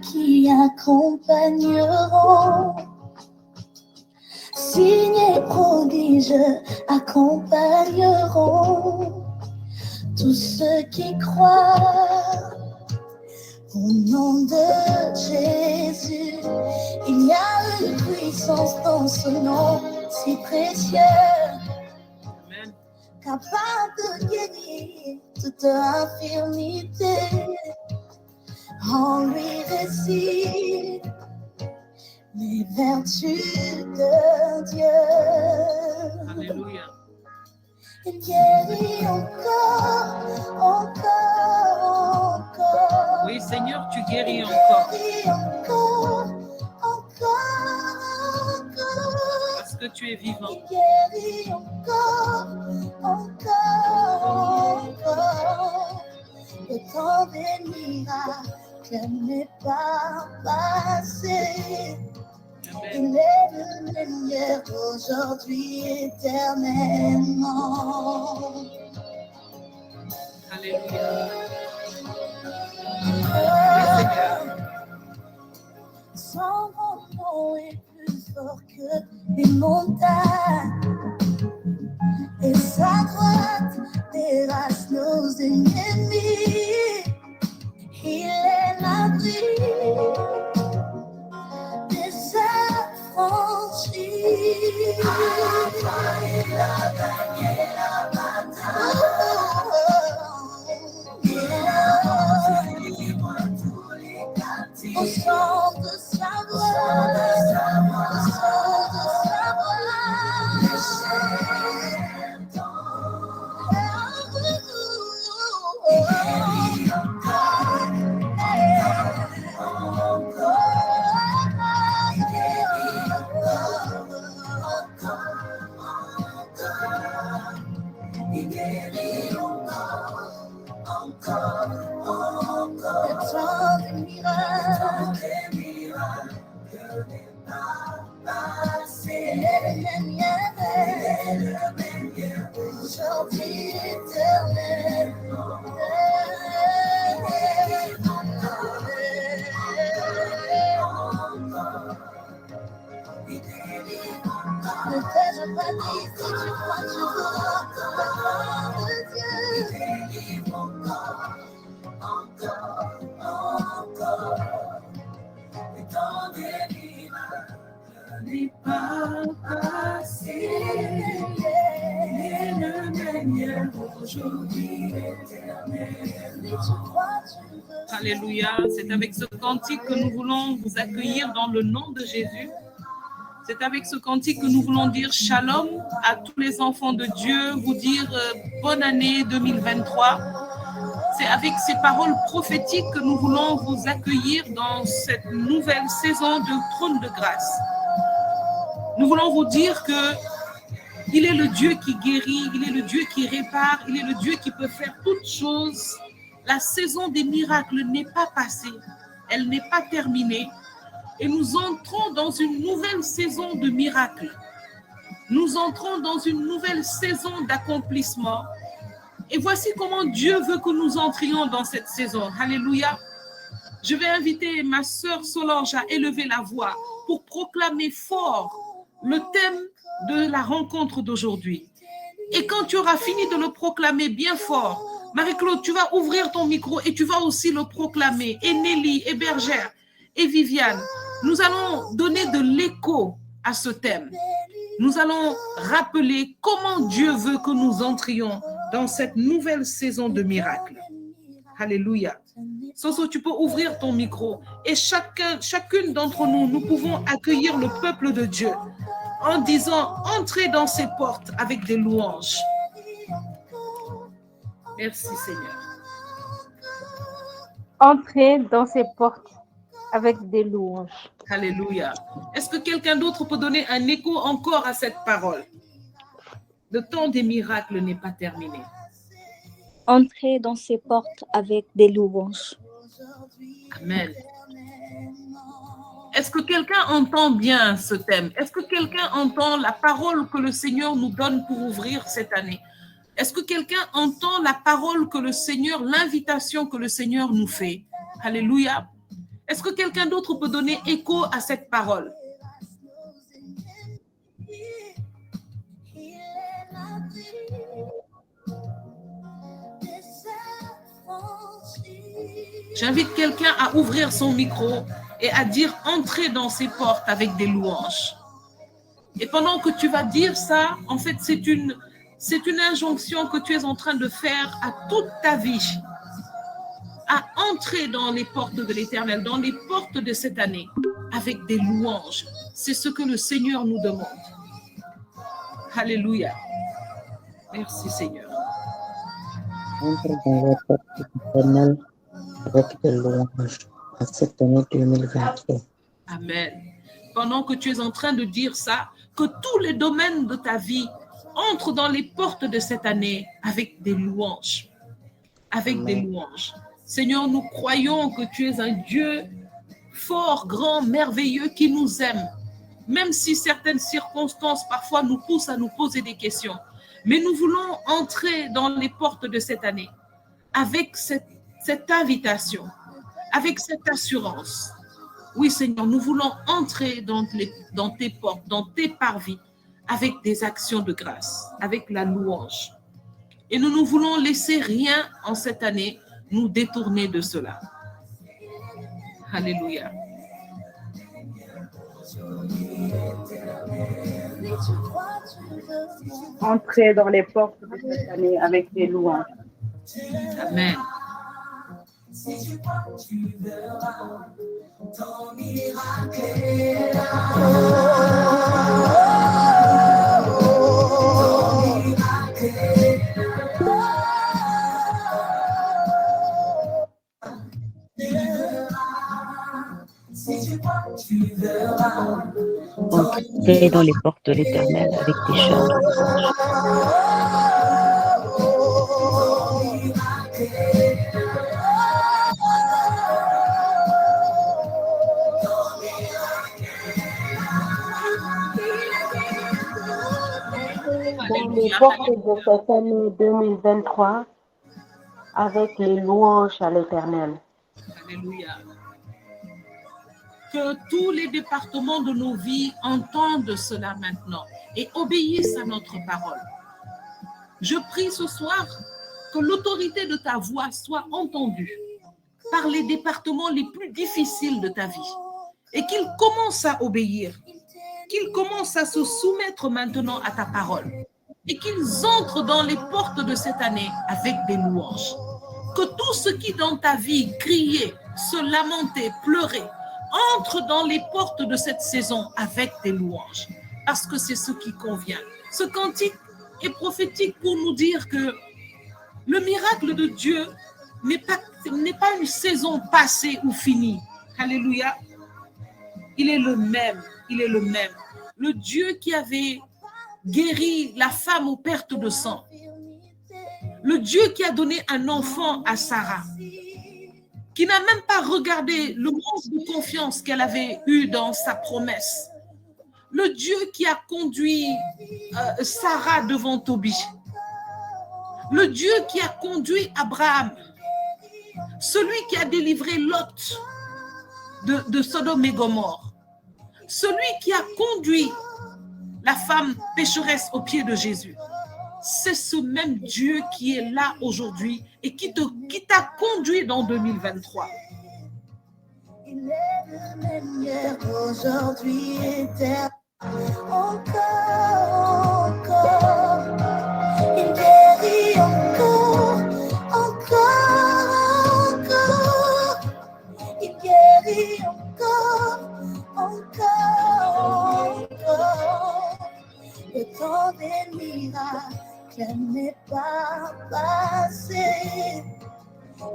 qui accompagneront. Signes et prodiges accompagneront tous ceux qui croient. Au nom de Jésus, il y a une puissance dans ce nom si précieux, capable de guérir toute infirmité. En lui réside les vertus de Dieu. Alléluia. Il guérit encore. Oui, Seigneur, tu guéris encore. Parce que tu es vivant. Il guérit encore. Le temps des miracles n'est pas passé. Il est le meilleur aujourd'hui éternellement. Alléluia. Son nom est plus fort que les montagnes, et sa droite terrasse nos ennemis. Il est l'abri des affranchis. Il a gagné la bataille. Au son de sa voix, au son de sa voix, les chaînes tombent. Il guérit encore. Le temps des miracles n'est pas passé. Il est le meilleur aujourd'hui éternellement. Ne t'ai-je pas dit, si tu crois, tu verras la gloire de Dieu. Encore. Le temps des miracles n'est pas passé. Il est le meilleur aujourd'hui éternel. Si tu crois, tu veux. Alléluia. C'est avec ce cantique que nous voulons vous accueillir dans le nom de Jésus. C'est avec ce cantique que nous voulons dire shalom à tous les enfants de Dieu, vous dire bonne année 2023. C'est avec ces paroles prophétiques que nous voulons vous accueillir dans cette nouvelle saison de trône de grâce. Nous voulons vous dire que il est le Dieu qui guérit, il est le Dieu qui répare, il est le Dieu qui peut faire toutes choses. La saison des miracles n'est pas passée, elle n'est pas terminée. Et nous entrons dans une nouvelle saison de miracles. Nous entrons dans une nouvelle saison d'accomplissement. Et voici comment Dieu veut que nous entrions dans cette saison. Alléluia. Je vais inviter ma sœur Solange à élever la voix pour proclamer fort le thème de la rencontre d'aujourd'hui. Et quand tu auras fini de le proclamer bien fort, Marie-Claude, tu vas ouvrir ton micro et tu vas aussi le proclamer. Et Nelly, et Bergère, et Viviane, nous allons donner de l'écho à ce thème. Nous allons rappeler comment Dieu veut que nous entrions dans cette nouvelle saison de miracles. Alléluia. Soso, tu peux ouvrir ton micro et chacune d'entre nous, nous pouvons accueillir le peuple de Dieu en disant, entrez dans ces portes avec des louanges. Merci Seigneur. Entrez dans ces portes avec des louanges. Alléluia. Est-ce que quelqu'un d'autre peut donner un écho encore à cette parole? Le temps des miracles n'est pas terminé. Entrez dans ces portes avec des louanges. Amen. Est-ce que quelqu'un entend bien ce thème? Est-ce que quelqu'un entend la parole que le Seigneur nous donne pour ouvrir cette année? Est-ce que quelqu'un entend la parole que le Seigneur, l'invitation que le Seigneur nous fait? Alléluia. Est-ce que quelqu'un d'autre peut donner écho à cette parole? J'invite quelqu'un à ouvrir son micro et à dire « Entrez dans ces portes avec des louanges ». Et pendant que tu vas dire ça, en fait, c'est une injonction que tu es en train de faire à toute ta vie, à entrer dans les portes de l'Éternel, dans les portes de cette année, avec des louanges. C'est ce que le Seigneur nous demande. Alléluia. Merci Seigneur. Entre dans les portes de l'Éternel avec des louanges à cette année 2023. Amen. Pendant que tu es en train de dire ça, que tous les domaines de ta vie entrent dans les portes de cette année avec des louanges. Avec Amen. des louanges. Seigneur, nous croyons que tu es un Dieu fort, grand, merveilleux qui nous aime. Même si certaines circonstances parfois nous poussent à nous poser des questions. Mais nous voulons entrer dans les portes de cette année avec cette invitation, avec cette assurance. Oui, Seigneur, nous voulons entrer dans tes portes, dans tes parvis, avec des actions de grâce, avec la louange. Et nous ne voulons laisser rien en cette année nous détourner de cela. Alléluia. Entrer dans les portes de cette année avec des louanges. Amen. Si tu crois, tu verras ton miracle est là. Ton miracle est là. Si tu crois, tu verras. Entrez dans les portes de l'Éternel avec des chants de louange. Dans les portes de cette année 2023 avec les louanges à l'Éternel. Alléluia. Que tous les départements de nos vies entendent cela maintenant et obéissent à notre parole. Je prie ce soir que l'autorité de ta voix soit entendue par les départements les plus difficiles de ta vie et qu'ils commencent à obéir, qu'ils commencent à se soumettre maintenant à ta parole et qu'ils entrent dans les portes de cette année avec des louanges. Que tout ce qui dans ta vie criait, se lamentait, pleurait, entre dans les portes de cette saison avec des louanges, parce que c'est ce qui convient. Ce cantique est prophétique pour nous dire que le miracle de Dieu n'est pas une saison passée ou finie. Alléluia. Il est le même, il est le même. Le Dieu qui avait guéri la femme aux pertes de sang. Le Dieu qui a donné un enfant à Sarah, qui n'a même pas regardé le manque de confiance qu'elle avait eu dans sa promesse. Le Dieu qui a conduit Sarah devant Tobie. Le Dieu qui a conduit Abraham. Celui qui a délivré Lot de Sodome et Gomorrhe. Celui qui a conduit la femme pécheresse aux pieds de Jésus. C'est ce même Dieu qui est là aujourd'hui et qui t'a conduit dans 2023. Il est le même hier, aujourd'hui, éternel. Encore. Il guérit encore. Il guérit encore. Le temps des miracles n'est pas passé.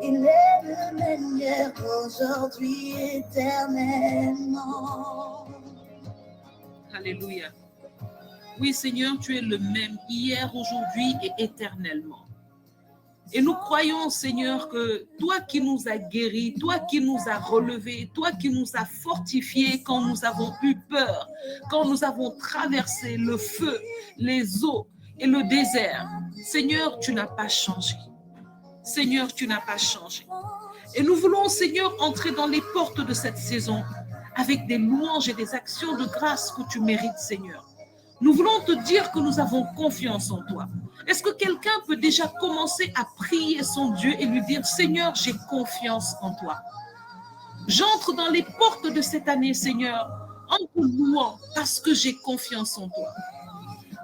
Il est le même hier, aujourd'hui, éternellement. Alléluia. Oui, Seigneur, tu es le même hier, aujourd'hui et éternellement. Et nous croyons, Seigneur, que toi qui nous as guéris, toi qui nous as relevés, toi qui nous as fortifiés quand nous avons eu peur, quand nous avons traversé le feu, les eaux et le désert, Seigneur, tu n'as pas changé. Seigneur, tu n'as pas changé. Et nous voulons, Seigneur, entrer dans les portes de cette saison avec des louanges et des actions de grâce que tu mérites, Seigneur. Nous voulons te dire que nous avons confiance en toi. Est-ce que quelqu'un peut déjà commencer à prier son Dieu et lui dire, Seigneur, j'ai confiance en toi. J'entre dans les portes de cette année, Seigneur, en te louant parce que j'ai confiance en toi.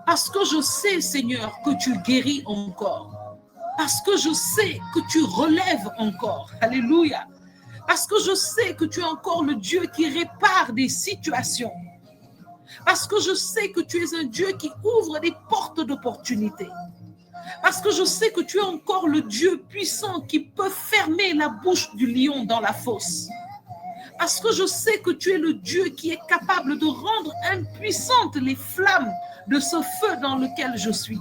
Parce que je sais, Seigneur, que tu guéris encore. Parce que je sais que tu relèves encore. Alléluia. Parce que je sais que tu es encore le Dieu qui répare des situations. Parce que je sais que tu es un Dieu qui ouvre des portes d'opportunité. Parce que je sais que tu es encore le Dieu puissant qui peut fermer la bouche du lion dans la fosse. Parce que je sais que tu es le Dieu qui est capable de rendre impuissantes les flammes de ce feu dans lequel je suis.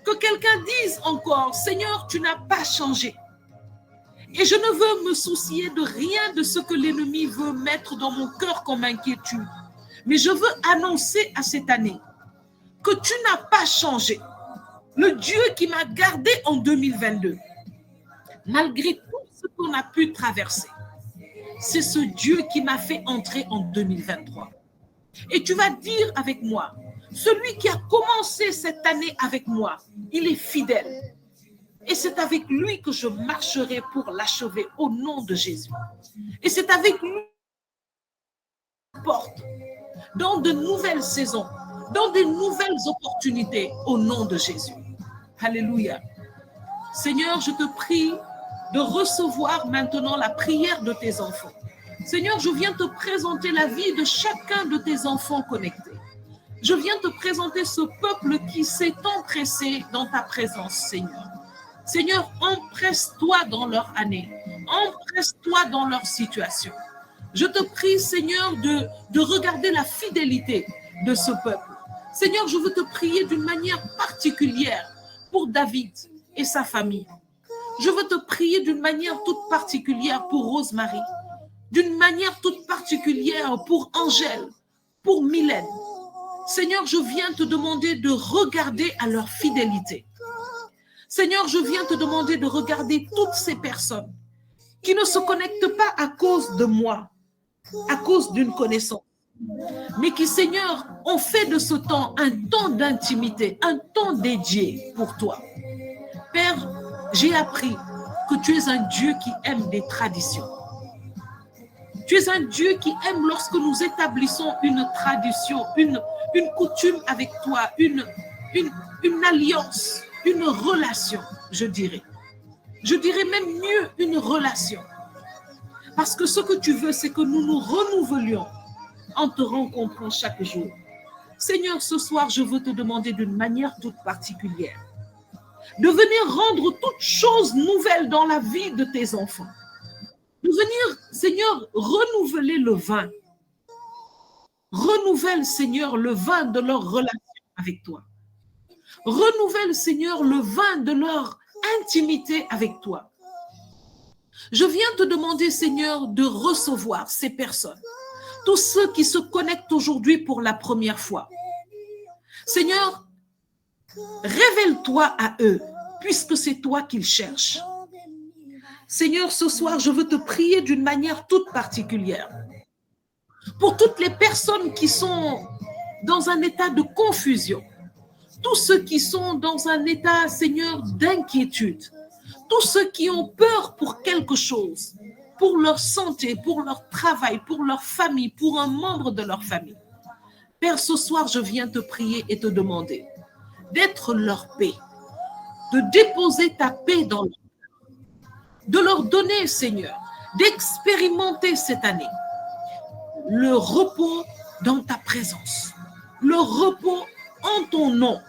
Que quelqu'un dise encore, Seigneur, tu n'as pas changé. Et je ne veux me soucier de rien de ce que l'ennemi veut mettre dans mon cœur comme inquiétude. Mais je veux annoncer à cette année que tu n'as pas changé. Le Dieu qui m'a gardé en 2022, malgré tout ce qu'on a pu traverser, c'est ce Dieu qui m'a fait entrer en 2023. Et tu vas dire avec moi, celui qui a commencé cette année avec moi, il est fidèle. Et c'est avec lui que je marcherai pour l'achever au nom de Jésus. Et c'est avec lui que je porte dans de nouvelles saisons, dans de nouvelles opportunités au nom de Jésus. Alléluia. Seigneur, je te prie de recevoir maintenant la prière de tes enfants. Seigneur, je viens te présenter la vie de chacun de tes enfants connectés. Je viens te présenter ce peuple qui s'est empressé dans ta présence, Seigneur. Seigneur, empresse-toi dans leur année. Empresse-toi dans leur situation. Je te prie, Seigneur, de regarder la fidélité de ce peuple. Seigneur, je veux te prier d'une manière particulière pour David et sa famille. Je veux te prier d'une manière toute particulière pour Rosemary, d'une manière toute particulière pour Angèle, pour Mylène. Seigneur, je viens te demander de regarder à leur fidélité. Seigneur, je viens te demander de regarder toutes ces personnes qui ne se connectent pas à cause de moi, à cause d'une connaissance, mais qui, Seigneur, ont fait de ce temps un temps d'intimité, un temps dédié pour toi. Père, j'ai appris que tu es un Dieu qui aime des traditions. Tu es un Dieu qui aime lorsque nous établissons une tradition, une coutume avec toi, une alliance, une relation, je dirais. Je dirais même mieux une relation. Parce que ce que tu veux, c'est que nous nous renouvelions en te rencontrant chaque jour. Seigneur, ce soir, je veux te demander d'une manière toute particulière de venir rendre toutes choses nouvelles dans la vie de tes enfants. De venir, Seigneur, renouveler le vin. Renouvelle, Seigneur, le vin de leur relation avec toi. Renouvelle, Seigneur, le vin de leur intimité avec toi. Je viens te demander, Seigneur, de recevoir ces personnes, tous ceux qui se connectent aujourd'hui pour la première fois. Seigneur, révèle-toi à eux, puisque c'est toi qu'ils cherchent. Seigneur, ce soir, je veux te prier d'une manière toute particulière. Pour toutes les personnes qui sont dans un état de confusion, tous ceux qui sont dans un état, Seigneur, d'inquiétude, tous ceux qui ont peur pour quelque chose, pour leur santé, pour leur travail, pour leur famille, pour un membre de leur famille. Père, ce soir, je viens te prier et te demander d'être leur paix, de déposer ta paix dans leur cœur, de leur donner, Seigneur, d'expérimenter cette année le repos dans ta présence, le repos en ton nom.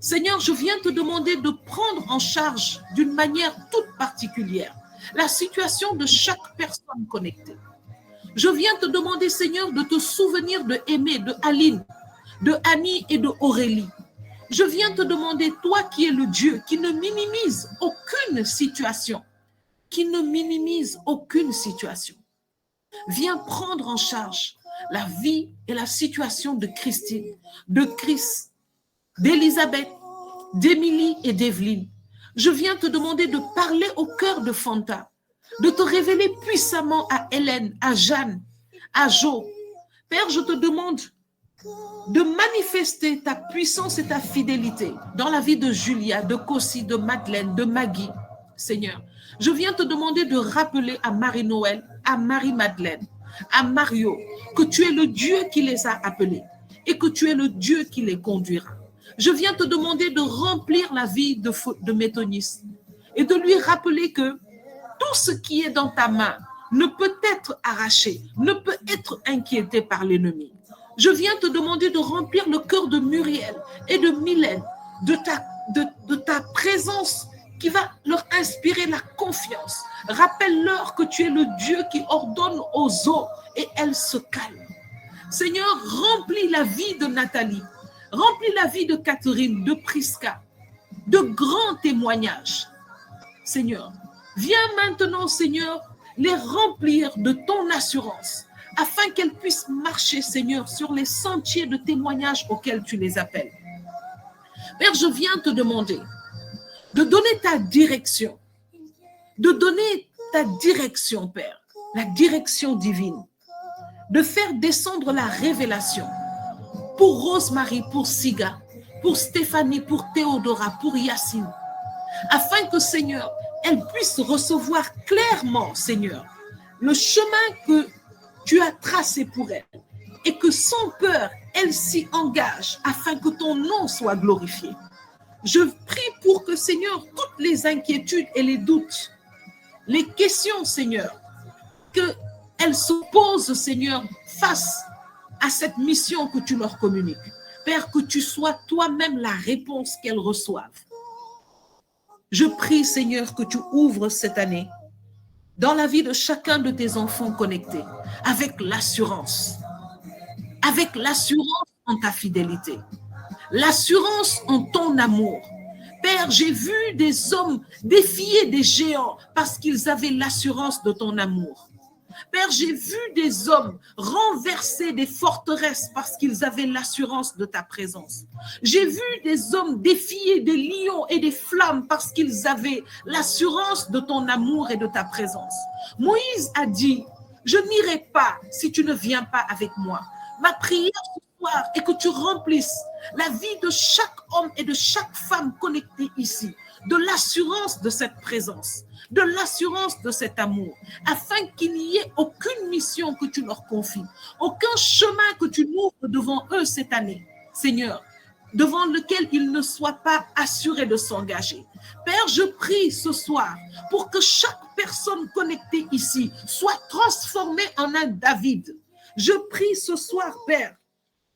Seigneur, je viens te demander de prendre en charge d'une manière toute particulière la situation de chaque personne connectée. Je viens te demander, Seigneur, de te souvenir de Aimé, de Aline, de Annie et de Aurélie. Je viens te demander, toi qui es le Dieu qui ne minimise aucune situation, viens prendre en charge la vie et la situation de Christine, de Chris, d'Elisabeth, d'Émilie et d'Evelyne. Je viens te demander de parler au cœur de Fanta, de te révéler puissamment à Hélène, à Jeanne, à Jo. Père, je te demande de manifester ta puissance et ta fidélité dans la vie de Julia, de Kossi, de Madeleine, de Maggie, Seigneur. Je viens te demander de rappeler à Marie-Noël, à Marie-Madeleine, à Mario, que tu es le Dieu qui les a appelés et que tu es le Dieu qui les conduira. Je viens te demander de remplir la vie de Métonis et de lui rappeler que tout ce qui est dans ta main ne peut être arraché, ne peut être inquiété par l'ennemi. Je viens te demander de remplir le cœur de Muriel et de Mylène de ta présence qui va leur inspirer la confiance. Rappelle-leur que tu es le Dieu qui ordonne aux eaux et elles se calment. Seigneur, remplis la vie de Nathalie, remplis la vie de Catherine, de Prisca, de grands témoignages. Seigneur, viens maintenant, Seigneur, les remplir de ton assurance, afin qu'elles puissent marcher, Seigneur, sur les sentiers de témoignage auxquels tu les appelles. Père, je viens te demander de donner ta direction, Père, la direction divine, de faire descendre la révélation pour Rosemary, pour Siga, pour Stéphanie, pour Théodora, pour Yacine, afin que, Seigneur, elle puisse recevoir clairement, Seigneur, le chemin que tu as tracé pour elle et que sans peur, elle s'y engage afin que ton nom soit glorifié. Je prie pour que, Seigneur, toutes les inquiétudes et les doutes, les questions, Seigneur, qu'elles se posent, Seigneur, face à cette mission que tu leur communiques. Père, que tu sois toi-même la réponse qu'elles reçoivent. Je prie, Seigneur, que tu ouvres cette année dans la vie de chacun de tes enfants connectés avec l'assurance en ta fidélité, l'assurance en ton amour. Père, j'ai vu des hommes défier des géants parce qu'ils avaient l'assurance de ton amour. Père, j'ai vu des hommes renverser des forteresses parce qu'ils avaient l'assurance de ta présence. J'ai vu des hommes défier des lions et des flammes parce qu'ils avaient l'assurance de ton amour et de ta présence. Moïse a dit, je n'irai pas si tu ne viens pas avec moi. Ma prière ce soir est que tu remplisses la vie de chaque homme et de chaque femme connectée ici, de l'assurance de cette présence, de l'assurance de cet amour, afin qu'il n'y ait aucune mission que tu leur confies, aucun chemin que tu ouvres devant eux cette année, Seigneur, devant lequel ils ne soient pas assurés de s'engager. Père, je prie ce soir pour que chaque personne connectée ici soit transformée en un David. Je prie ce soir, Père,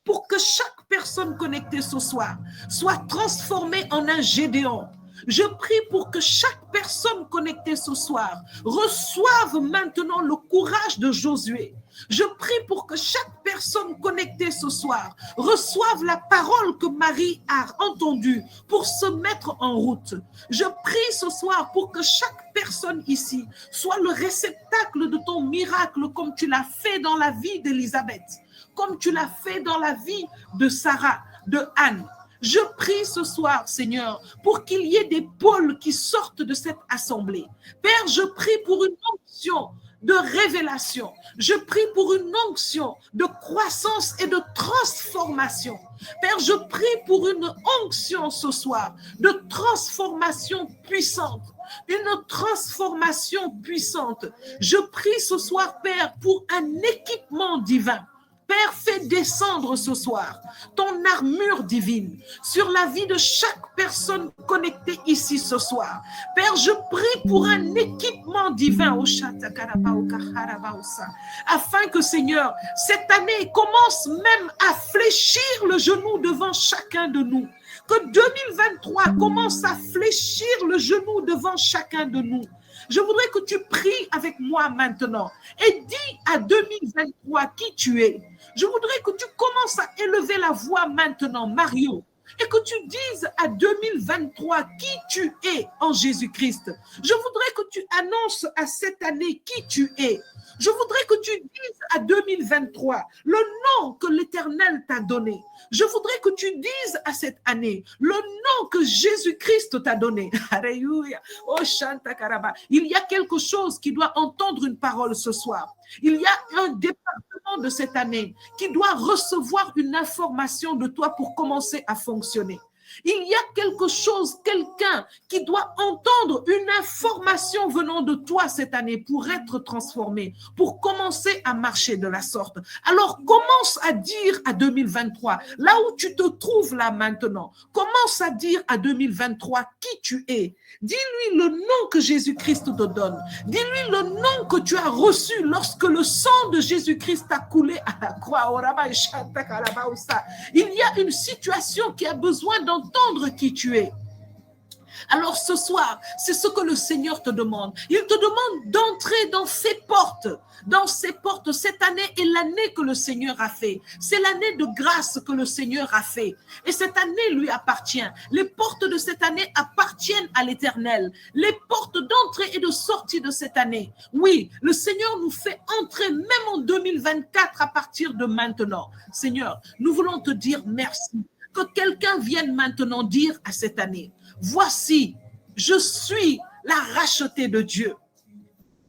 pour que chaque personne connectée ce soir soit transformée en un Gédéon. Je prie pour que chaque personne connectée ce soir reçoive maintenant le courage de Josué. Je prie pour que chaque personne connectée ce soir reçoive la parole que Marie a entendue pour se mettre en route. Je prie ce soir pour que chaque personne ici soit le réceptacle de ton miracle comme tu l'as fait dans la vie d'Élisabeth, comme tu l'as fait dans la vie de Sarah, de Anne. Je prie ce soir, Seigneur, pour qu'il y ait des pôles qui sortent de cette assemblée. Père, je prie pour une onction de révélation. Je prie pour une onction de croissance et de transformation. Père, je prie pour une onction ce soir de transformation puissante. Une transformation puissante. Je prie ce soir, Père, pour un équipement divin. Père, fais descendre ce soir ton armure divine sur la vie de chaque personne connectée ici ce soir. Père, je prie pour un équipement divin afin que, Seigneur, cette année commence même à fléchir le genou devant chacun de nous. Que 2023 commence à fléchir le genou devant chacun de nous. Je voudrais que tu pries avec moi maintenant et dis à 2023 qui tu es. Je voudrais que tu commences à élever la voix maintenant, Mario, et que tu dises à 2023 qui tu es en Jésus-Christ. Je voudrais que tu annonces à cette année qui tu es. Je voudrais que tu dises à 2023 le nom que l'Éternel t'a donné. Je voudrais que tu dises à cette année le nom que Jésus-Christ t'a donné. Alléluia. Oh, Shanta Karaba. Il y a quelque chose qui doit entendre une parole ce soir. Il y a un département de cette année qui doit recevoir une information de toi pour commencer à fonctionner. Il y a quelque chose, quelqu'un qui doit entendre une information venant de toi cette année pour être transformé, pour commencer à marcher de la sorte. Alors commence à dire à 2023, là où tu te trouves là maintenant, commence à dire à 2023 qui tu es. Dis-lui le nom que Jésus-Christ te donne. Dis-lui le nom que tu as reçu lorsque le sang de Jésus-Christ a coulé à la croix. Il y a une situation qui a besoin d'entendre qui tu es. Alors ce soir, c'est ce que le Seigneur te demande. Il te demande d'entrer dans ces portes. Dans ces portes, cette année est l'année que le Seigneur a fait. C'est l'année de grâce que le Seigneur a fait. Et cette année lui appartient. Les portes de cette année appartiennent à l'Éternel. Les portes d'entrée et de sortie de cette année. Oui, le Seigneur nous fait entrer même en 2024 à partir de maintenant. Seigneur, nous voulons te dire merci. Que quelqu'un vienne maintenant dire à cette année, voici, je suis la rachetée de Dieu.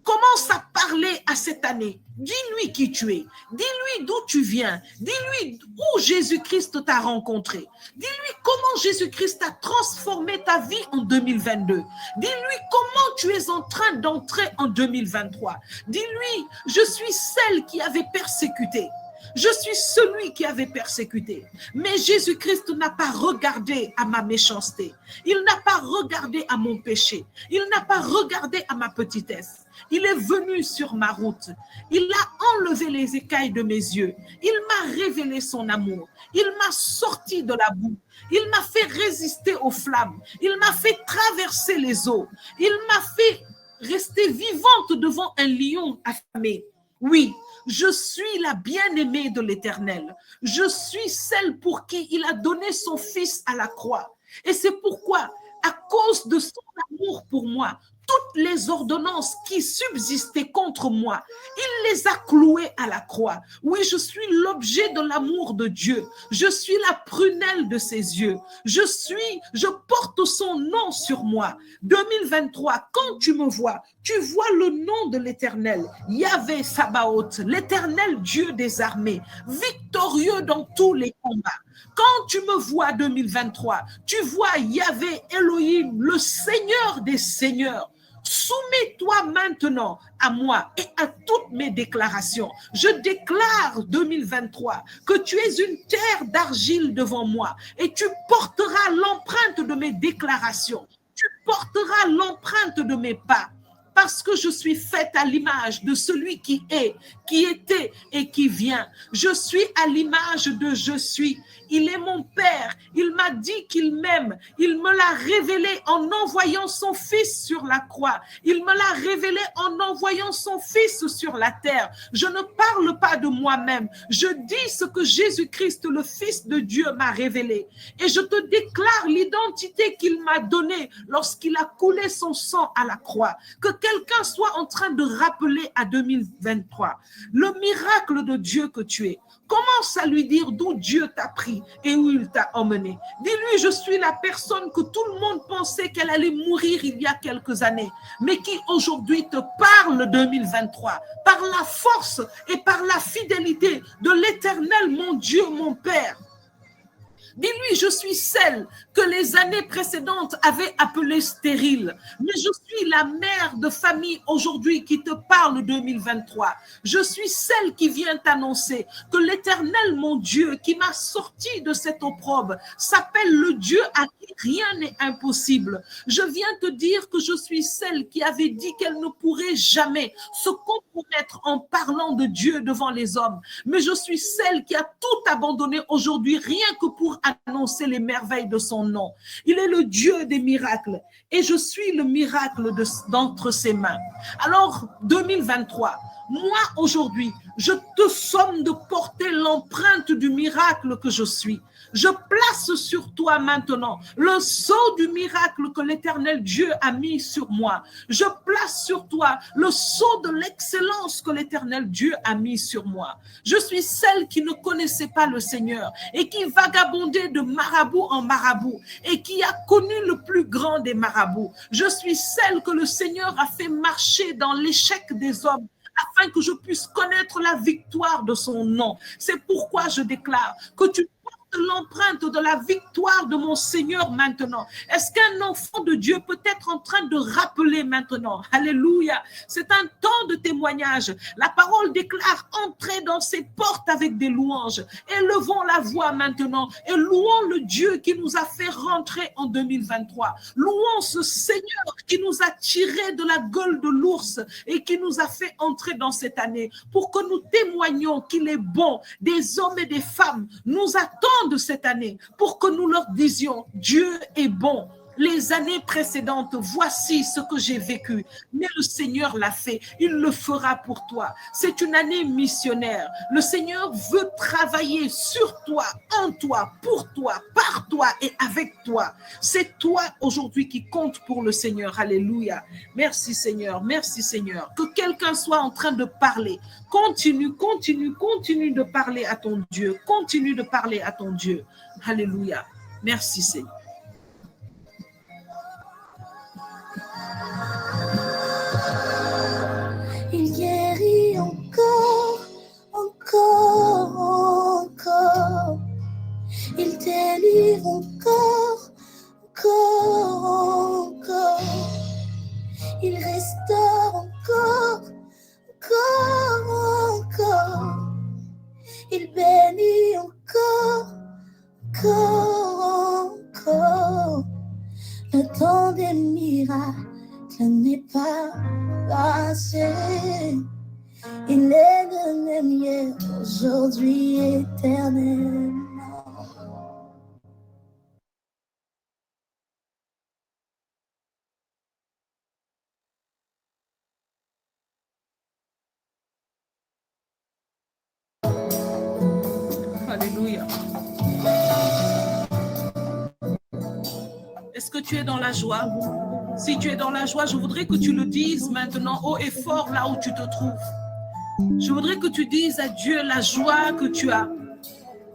Commence à parler à cette année. Dis-lui qui tu es. Dis-lui d'où tu viens. Dis-lui où Jésus-Christ t'a rencontré. Dis-lui comment Jésus-Christ a transformé ta vie en 2022. Dis-lui comment tu es en train d'entrer en 2023. Dis-lui, je suis celle qui avait persécuté. Je suis celui qui avait persécuté. Mais Jésus-Christ n'a pas regardé à ma méchanceté. Il n'a pas regardé à mon péché. Il n'a pas regardé à ma petitesse. Il est venu sur ma route. Il a enlevé les écailles de mes yeux. Il m'a révélé son amour. Il m'a sorti de la boue. Il m'a fait résister aux flammes. Il m'a fait traverser les eaux. Il m'a fait rester vivante devant un lion affamé. Oui, je suis la bien-aimée de l'Éternel. Je suis celle pour qui il a donné son Fils à la croix. Et c'est pourquoi, à cause de son amour pour moi, toutes les ordonnances qui subsistaient contre moi, il les a clouées à la croix. Oui, je suis l'objet de l'amour de Dieu. Je suis la prunelle de ses yeux. Je porte son nom sur moi. 2023, quand tu me vois, tu vois le nom de l'Éternel, Yahvé Sabaoth, l'Éternel Dieu des armées, victorieux dans tous les combats. Quand tu me vois 2023, tu vois Yahvé Elohim, le Seigneur des seigneurs. Soumets-toi maintenant à moi et à toutes mes déclarations. Je déclare 2023 que tu es une terre d'argile devant moi et tu porteras l'empreinte de mes déclarations. Tu porteras l'empreinte de mes pas. Parce que je suis faite à l'image de celui qui est, qui était et qui vient. Je suis à l'image de je suis. Il est mon Père. Il m'a dit qu'il m'aime. Il me l'a révélé en envoyant son Fils sur la croix. Il me l'a révélé en envoyant son Fils sur la terre. Je ne parle pas de moi-même. Je dis ce que Jésus-Christ, le Fils de Dieu, m'a révélé. Et je te déclare l'identité qu'il m'a donnée lorsqu'il a coulé son sang à la croix. Que quelqu'un soit en train de rappeler à 2023 le miracle de Dieu que tu es. Commence à lui dire d'où Dieu t'a pris et où il t'a emmené. Dis-lui, je suis la personne que tout le monde pensait qu'elle allait mourir il y a quelques années, mais qui aujourd'hui te parle 2023 par la force et par la fidélité de l'Éternel, mon Dieu, mon Père. Dis-lui, je suis celle que les années précédentes avaient appelée stérile. Mais je suis la mère de famille aujourd'hui qui te parle 2023. Je suis celle qui vient t'annoncer que l'Éternel, mon Dieu, qui m'a sorti de cette opprobre, s'appelle le Dieu à qui rien n'est impossible. Je viens te dire que je suis celle qui avait dit qu'elle ne pourrait jamais se compromettre en parlant de Dieu devant les hommes. Mais je suis celle qui a tout abandonné aujourd'hui, rien que pour annoncer les merveilles de son nom. Il est le Dieu des miracles et je suis le miracle d'entre ses mains. Alors, 2023, Moi, aujourd'hui, je te somme de porter l'empreinte du miracle que je suis. Je place sur toi maintenant le sceau du miracle que l'Éternel Dieu a mis sur moi. Je place sur toi le sceau de l'excellence que l'Éternel Dieu a mis sur moi. Je suis celle qui ne connaissait pas le Seigneur et qui vagabondait de marabout en marabout et qui a connu le plus grand des marabouts. Je suis celle que le Seigneur a fait marcher dans l'échec des hommes afin que je puisse connaître la victoire de son nom. C'est pourquoi je déclare que tu portes l'empreinte de la victoire de mon Seigneur maintenant. Est-ce qu'un enfant de Dieu peut être en train de rappeler maintenant? Alléluia. C'est un temps de témoignage. La parole déclare: entrez dans ces portes avec des louanges. Élevons la voix maintenant et louons le Dieu qui nous a fait rentrer en 2023. Louons ce Seigneur qui nous a tirés de la gueule de l'ours et qui nous a fait entrer dans cette année pour que nous témoignions qu'il est bon. Des hommes et des femmes nous attendent de cette année pour que nous leur disions: Dieu est bon. Les années précédentes, voici ce que j'ai vécu, mais le Seigneur l'a fait, il le fera pour toi. C'est une année missionnaire. Le Seigneur veut travailler sur toi, en toi, pour toi, par toi et avec toi. C'est toi aujourd'hui qui compte pour le Seigneur. Alléluia. Merci Seigneur, merci Seigneur. Que quelqu'un soit en train de parler. Continue de parler à ton Dieu. Continue de parler à ton Dieu. Alléluia. Merci Seigneur. Il guérit encore. Il délivre encore. Il restaure encore. Il bénit encore. Le temps des miracles n'est pas passé. Il est le même hier, aujourd'hui, éternellement. Alléluia. Est-ce que tu es dans la joie? Si tu es dans la joie, je voudrais que tu le dises maintenant haut et fort là où tu te trouves. Je voudrais que tu dises à Dieu la joie que tu as,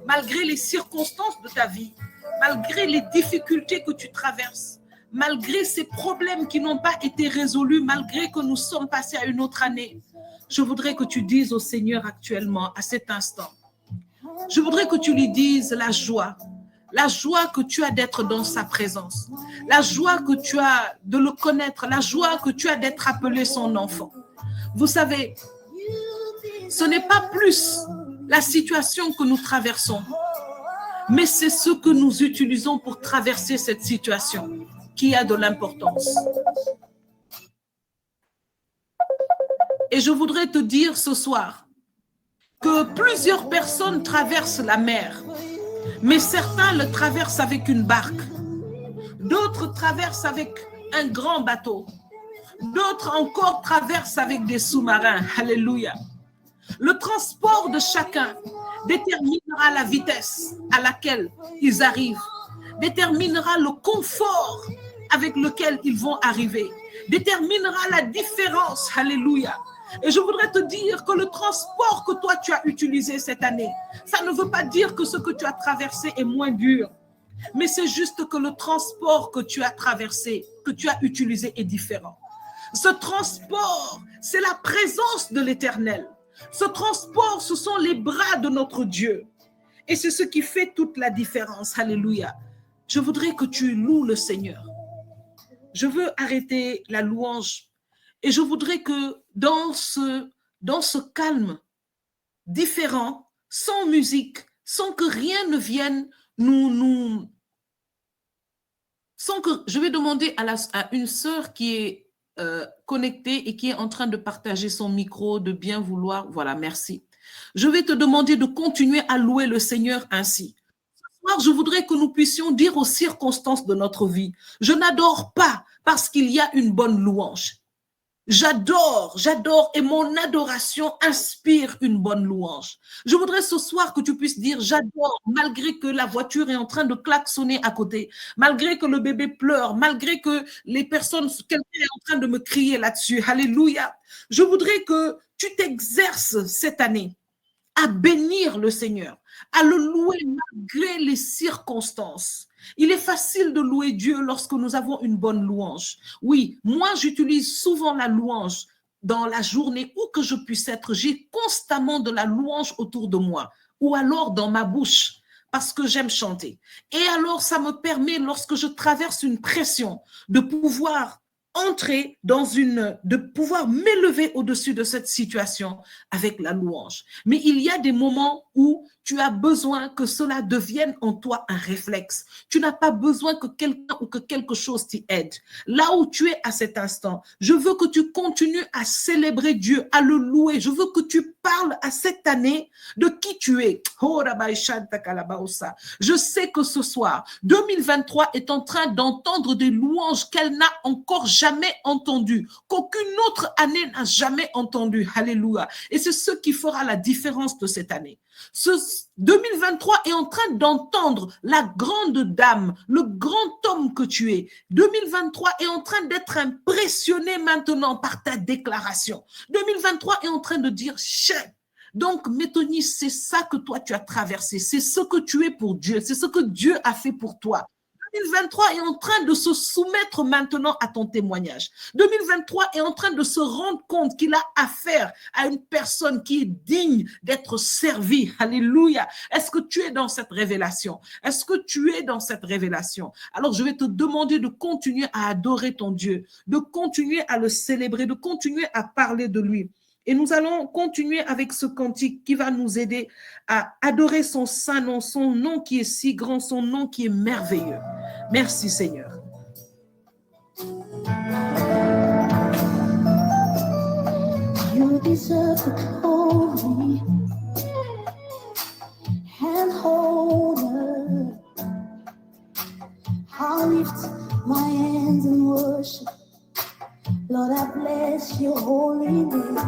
malgré les circonstances de ta vie, malgré les difficultés que tu traverses, malgré ces problèmes qui n'ont pas été résolus, malgré que nous sommes passés à une autre année. Je voudrais que tu dises au Seigneur actuellement, à cet instant, je voudrais que tu lui dises la joie que tu as d'être dans sa présence, la joie que tu as de le connaître, la joie que tu as d'être appelé son enfant. Vous savez, ce n'est pas plus la situation que nous traversons, mais c'est ce que nous utilisons pour traverser cette situation qui a de l'importance. Et je voudrais te dire ce soir que plusieurs personnes traversent la mer, mais certains le traversent avec une barque, d'autres traversent avec un grand bateau, d'autres encore traversent avec des sous-marins. Alléluia. Le transport de chacun déterminera la vitesse à laquelle ils arrivent, déterminera le confort avec lequel ils vont arriver, déterminera la différence. Alléluia. Et je voudrais te dire que le transport que toi tu as utilisé cette année, ça ne veut pas dire que ce que tu as traversé est moins dur, mais c'est juste que le transport que tu as traversé, que tu as utilisé est différent. Ce transport, c'est la présence de l'Éternel. Ce transport, ce sont les bras de notre Dieu. Et c'est ce qui fait toute la différence. Alléluia. Je voudrais que tu loues le Seigneur. Je veux arrêter la louange. Et je voudrais que dans ce calme différent, sans musique, sans que rien ne vienne sans que je vais demander à une sœur qui est connectée et qui est en train de partager son micro, de bien vouloir. Voilà, merci. Je vais te demander de continuer à louer le Seigneur ainsi. Ce soir, je voudrais que nous puissions dire aux circonstances de notre vie, je n'adore pas parce qu'il y a une bonne louange. J'adore et mon adoration inspire une bonne louange. Je voudrais ce soir que tu puisses dire j'adore malgré que la voiture est en train de klaxonner à côté, malgré que le bébé pleure, malgré que quelqu'un est en train de me crier là-dessus. Alléluia. Je voudrais que tu t'exerces cette année à bénir le Seigneur, à le louer malgré les circonstances. Il est facile de louer Dieu lorsque nous avons une bonne louange. Oui, moi, j'utilise souvent la louange dans la journée où que je puisse être. J'ai constamment de la louange autour de moi ou alors dans ma bouche parce que j'aime chanter. Et alors, ça me permet, lorsque je traverse une pression, de pouvoir de pouvoir m'élever au-dessus de cette situation avec la louange. Mais il y a des moments où tu as besoin que cela devienne en toi un réflexe. Tu n'as pas besoin que quelqu'un ou que quelque chose t'y aide. Là où tu es à cet instant, je veux que tu continues à célébrer Dieu, à le louer. Je veux que tu parles à cette année de qui tu es. Je sais que ce soir, 2023 est en train d'entendre des louanges qu'elle n'a encore jamais entendues, qu'aucune autre année n'a jamais entendues. Alléluia. Et c'est ce qui fera la différence de cette année. Ce 2023 est en train d'entendre la grande dame, le grand homme que tu es. 2023 est en train d'être impressionné maintenant par ta déclaration. 2023 est en train de dire, chef. Donc, Métonie, c'est ça que toi, tu as traversé. C'est ce que tu es pour Dieu. C'est ce que Dieu a fait pour toi. 2023 est en train de se soumettre maintenant à ton témoignage. 2023 est en train de se rendre compte qu'il a affaire à une personne qui est digne d'être servie. Alléluia. Est-ce que tu es dans cette révélation? Est-ce que tu es dans cette révélation? Alors, je vais te demander de continuer à adorer ton Dieu, de continuer à le célébrer, de continuer à parler de lui. Et nous allons continuer avec ce cantique qui va nous aider à adorer son saint nom, son nom qui est si grand, son nom qui est merveilleux. Merci Seigneur. You deserve the glory and honor. I lift my hands in worship. Lord, I bless your holy name.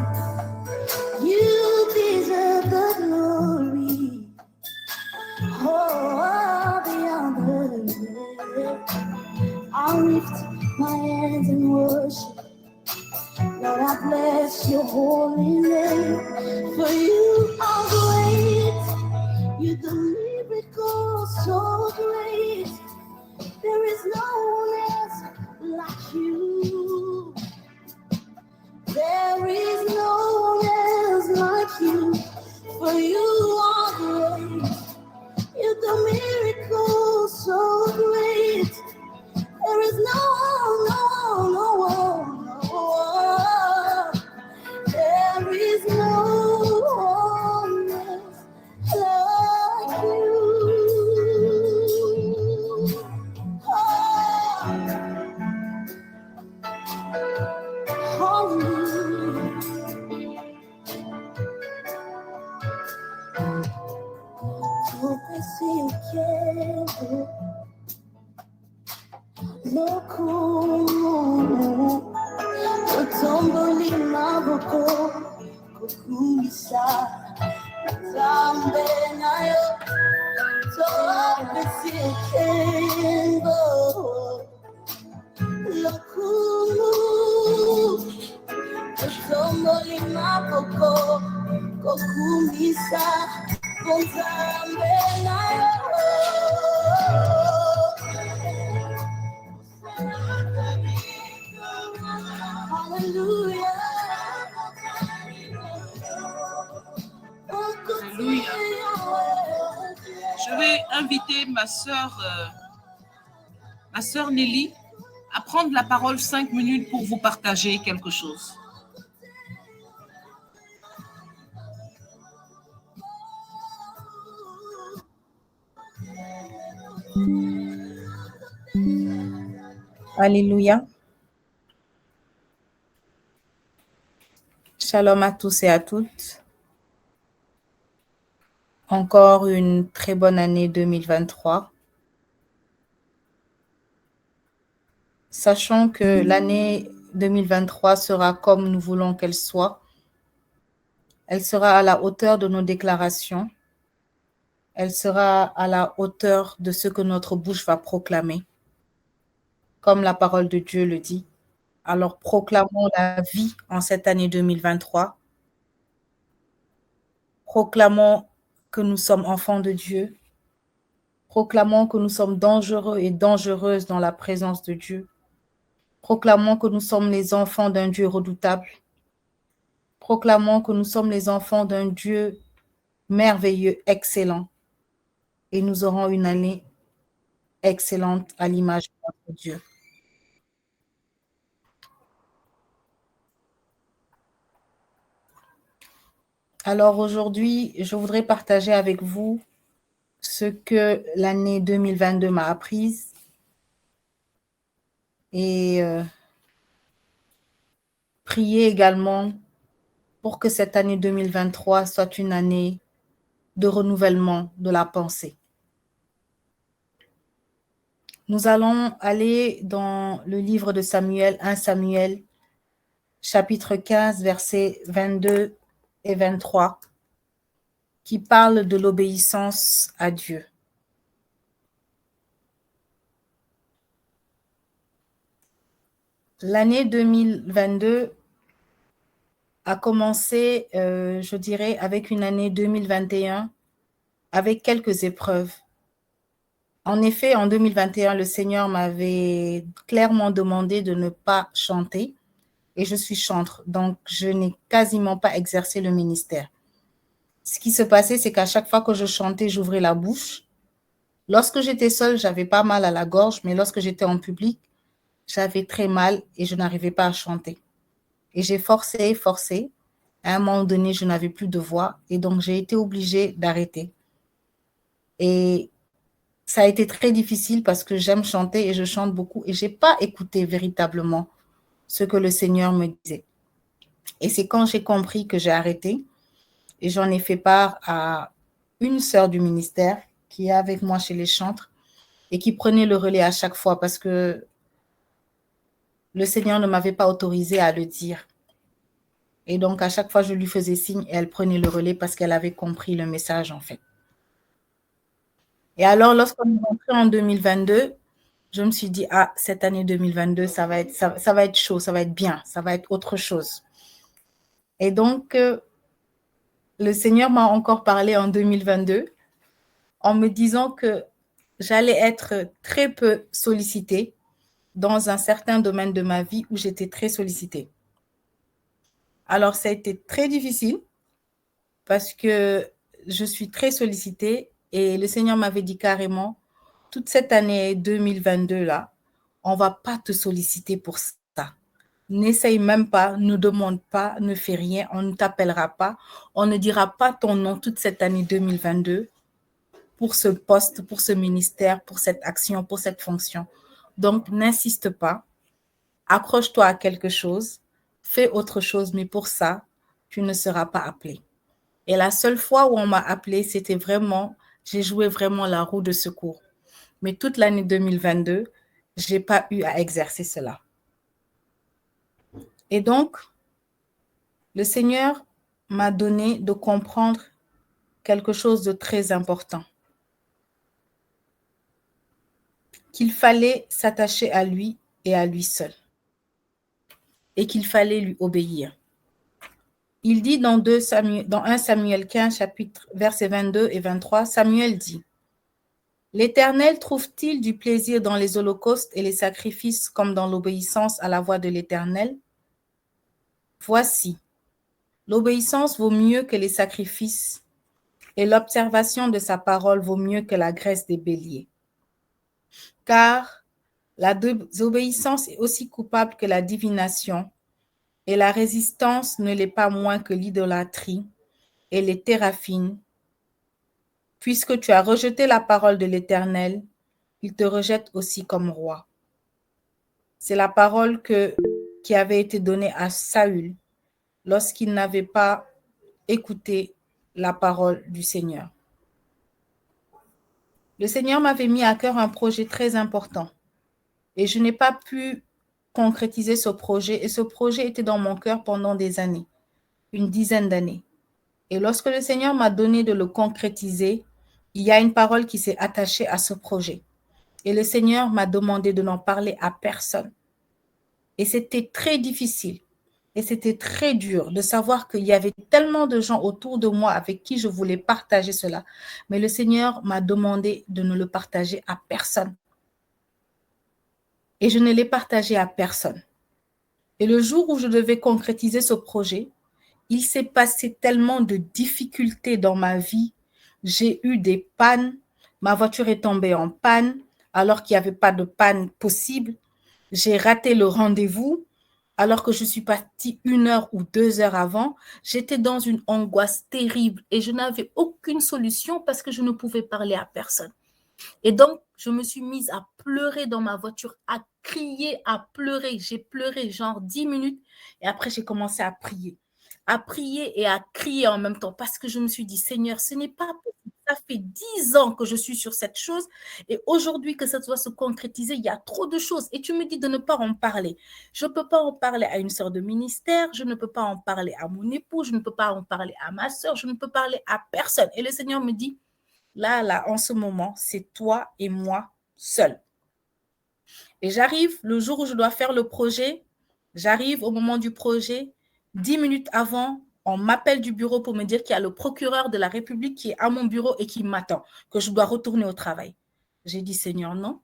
You deserve the glory, oh, the honor. I lift my hands in worship. Lord, I bless your holy name. For you are great. You're the miracle so great. There is no one else like you. There is no one else like you, for you are great. You're the miracle so great. There is no one. There is no one else like you. Je vais inviter ma sœur Nelly à prendre la parole 5 minutes pour vous partager quelque chose. Alléluia. Shalom à tous et à toutes. Encore une très bonne année 2023. Sachant que l'année 2023 sera comme nous voulons qu'elle soit. Elle sera à la hauteur de nos déclarations. Elle sera à la hauteur de ce que notre bouche va proclamer, comme la parole de Dieu le dit. Alors proclamons la vie en cette année 2023. Proclamons que nous sommes enfants de Dieu. Proclamons que nous sommes dangereux et dangereuses dans la présence de Dieu. Proclamons que nous sommes les enfants d'un Dieu redoutable. Proclamons que nous sommes les enfants d'un Dieu merveilleux, excellent. Et nous aurons une année excellente à l'image de notre Dieu. Alors aujourd'hui, je voudrais partager avec vous ce que l'année 2022 m'a appris et prier également pour que cette année 2023 soit une année de renouvellement de la pensée. Nous allons aller dans le livre de Samuel, 1 Samuel, chapitre 15, versets 22 et 23, qui parle de l'obéissance à Dieu. L'année 2022 a commencé, je dirais, avec une année 2021, avec quelques épreuves. En effet, en 2021, le Seigneur m'avait clairement demandé de ne pas chanter et je suis chantre, donc je n'ai quasiment pas exercé le ministère. Ce qui se passait, c'est qu'à chaque fois que je chantais, j'ouvrais la bouche. Lorsque j'étais seule, j'avais pas mal à la gorge, mais lorsque j'étais en public, j'avais très mal et je n'arrivais pas à chanter. Et j'ai forcé. À un moment donné, je n'avais plus de voix et donc j'ai été obligée d'arrêter. Et ça a été très difficile parce que j'aime chanter et je chante beaucoup et je n'ai pas écouté véritablement ce que le Seigneur me disait. Et c'est quand j'ai compris que j'ai arrêté et j'en ai fait part à une sœur du ministère qui est avec moi chez les chantres et qui prenait le relais à chaque fois parce que le Seigneur ne m'avait pas autorisé à le dire. Et donc, à chaque fois, je lui faisais signe et elle prenait le relais parce qu'elle avait compris le message, en fait. Et alors, lorsqu'on est rentré en 2022, je me suis dit, cette année 2022, ça va être chaud, ça va être bien, ça va être autre chose. Et donc, le Seigneur m'a encore parlé en 2022 en me disant que j'allais être très peu sollicitée dans un certain domaine de ma vie où j'étais très sollicitée. Alors, ça a été très difficile parce que je suis très sollicitée et le Seigneur m'avait dit carrément, toute cette année 2022 là, on ne va pas te solliciter pour ça. N'essaye même pas, ne demande pas, ne fais rien, on ne t'appellera pas, on ne dira pas ton nom toute cette année 2022 pour ce poste, pour ce ministère, pour cette action, pour cette fonction. Donc, n'insiste pas, accroche-toi à quelque chose, fais autre chose, mais pour ça, tu ne seras pas appelé. Et la seule fois où on m'a appelé, c'était vraiment, j'ai joué vraiment la roue de secours. Mais toute l'année 2022, je n'ai pas eu à exercer cela. Et donc, le Seigneur m'a donné de comprendre quelque chose de très important. Qu'il fallait s'attacher à lui et à lui seul. Et qu'il fallait lui obéir. Il dit dans 1 Samuel 15, chapitre, versets 22 et 23, Samuel dit, « L'Éternel trouve-t-il du plaisir dans les holocaustes et les sacrifices comme dans l'obéissance à la voix de l'Éternel? Voici, l'obéissance vaut mieux que les sacrifices et l'observation de sa parole vaut mieux que la graisse des béliers. Car la désobéissance est aussi coupable que la divination et la résistance ne l'est pas moins que l'idolâtrie et les téraphines. Puisque tu as rejeté la parole de l'Éternel, il te rejette aussi comme roi. » C'est la parole qui avait été donnée à Saül lorsqu'il n'avait pas écouté la parole du Seigneur. Le Seigneur m'avait mis à cœur un projet très important et je n'ai pas pu concrétiser ce projet et ce projet était dans mon cœur pendant des années, une dizaine d'années. Et lorsque le Seigneur m'a donné de le concrétiser, il y a une parole qui s'est attachée à ce projet. Et le Seigneur m'a demandé de n'en parler à personne. Et c'était très difficile. Et c'était très dur de savoir qu'il y avait tellement de gens autour de moi avec qui je voulais partager cela. Mais le Seigneur m'a demandé de ne le partager à personne. Et je ne l'ai partagé à personne. Et le jour où je devais concrétiser ce projet, il s'est passé tellement de difficultés dans ma vie. J'ai eu des pannes. Ma voiture est tombée en panne alors qu'il n'y avait pas de panne possible. J'ai raté le rendez-vous alors que je suis partie 1 heure ou 2 heures avant. J'étais dans une angoisse terrible et je n'avais aucune solution parce que je ne pouvais parler à personne. Et donc, je me suis mise à pleurer dans ma voiture, à crier, à pleurer. J'ai pleuré genre 10 minutes et après, j'ai commencé à prier et à crier en même temps parce que je me suis dit, Seigneur, ce n'est pas possible. Ça fait 10 ans que je suis sur cette chose et aujourd'hui que ça doit se concrétiser, il y a trop de choses. Et tu me dis de ne pas en parler. Je ne peux pas en parler à une sœur de ministère, je ne peux pas en parler à mon époux, je ne peux pas en parler à ma sœur, je ne peux parler à personne. Et le Seigneur me dit, là, en ce moment, c'est toi et moi seuls. Et j'arrive le jour où je dois faire le projet, j'arrive au moment du projet, 10 minutes avant, on m'appelle du bureau pour me dire qu'il y a le procureur de la République qui est à mon bureau et qui m'attend, que je dois retourner au travail. J'ai dit, Seigneur, non,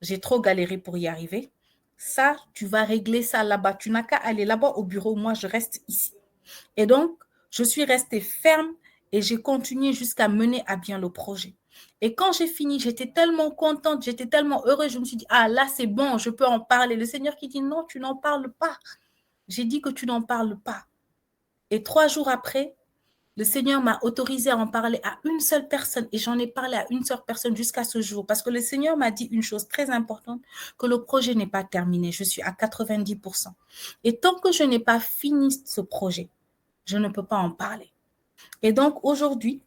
j'ai trop galéré pour y arriver. Ça, tu vas régler ça là-bas. Tu n'as qu'à aller là-bas au bureau, moi, je reste ici. Et donc, je suis restée ferme et j'ai continué jusqu'à mener à bien le projet. Et quand j'ai fini, j'étais tellement contente, j'étais tellement heureuse, je me suis dit, ah là, c'est bon, je peux en parler. Le Seigneur qui dit, non, tu n'en parles pas. J'ai dit que tu n'en parles pas. Et 3 jours après, le Seigneur m'a autorisé à en parler à une seule personne et j'en ai parlé à une seule personne jusqu'à ce jour parce que le Seigneur m'a dit une chose très importante, que le projet n'est pas terminé. Je suis à 90%. Et tant que je n'ai pas fini ce projet, je ne peux pas en parler. Et donc aujourd'hui,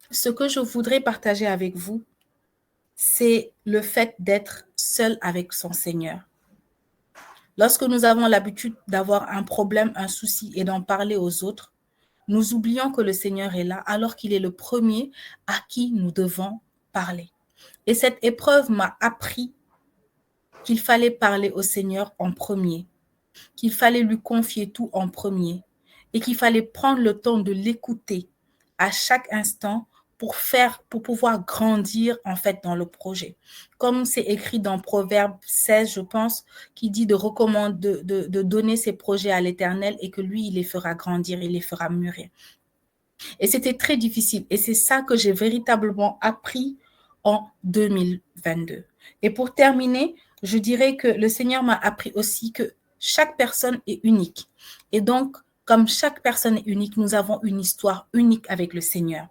ce que je voudrais partager avec vous, c'est le fait d'être seul avec son Seigneur. Lorsque nous avons l'habitude d'avoir un problème, un souci et d'en parler aux autres, nous oublions que le Seigneur est là alors qu'il est le premier à qui nous devons parler. Et cette épreuve m'a appris qu'il fallait parler au Seigneur en premier, qu'il fallait lui confier tout en premier et qu'il fallait prendre le temps de l'écouter à chaque instant pour pouvoir grandir en fait dans le projet. Comme c'est écrit dans Proverbe 16, je pense, qui dit de donner ses projets à l'Éternel et que lui, il les fera grandir, il les fera mûrir. Et c'était très difficile et c'est ça que j'ai véritablement appris en 2022. Et pour terminer, je dirais que le Seigneur m'a appris aussi que chaque personne est unique. Et donc, comme chaque personne est unique, nous avons une histoire unique avec le Seigneur.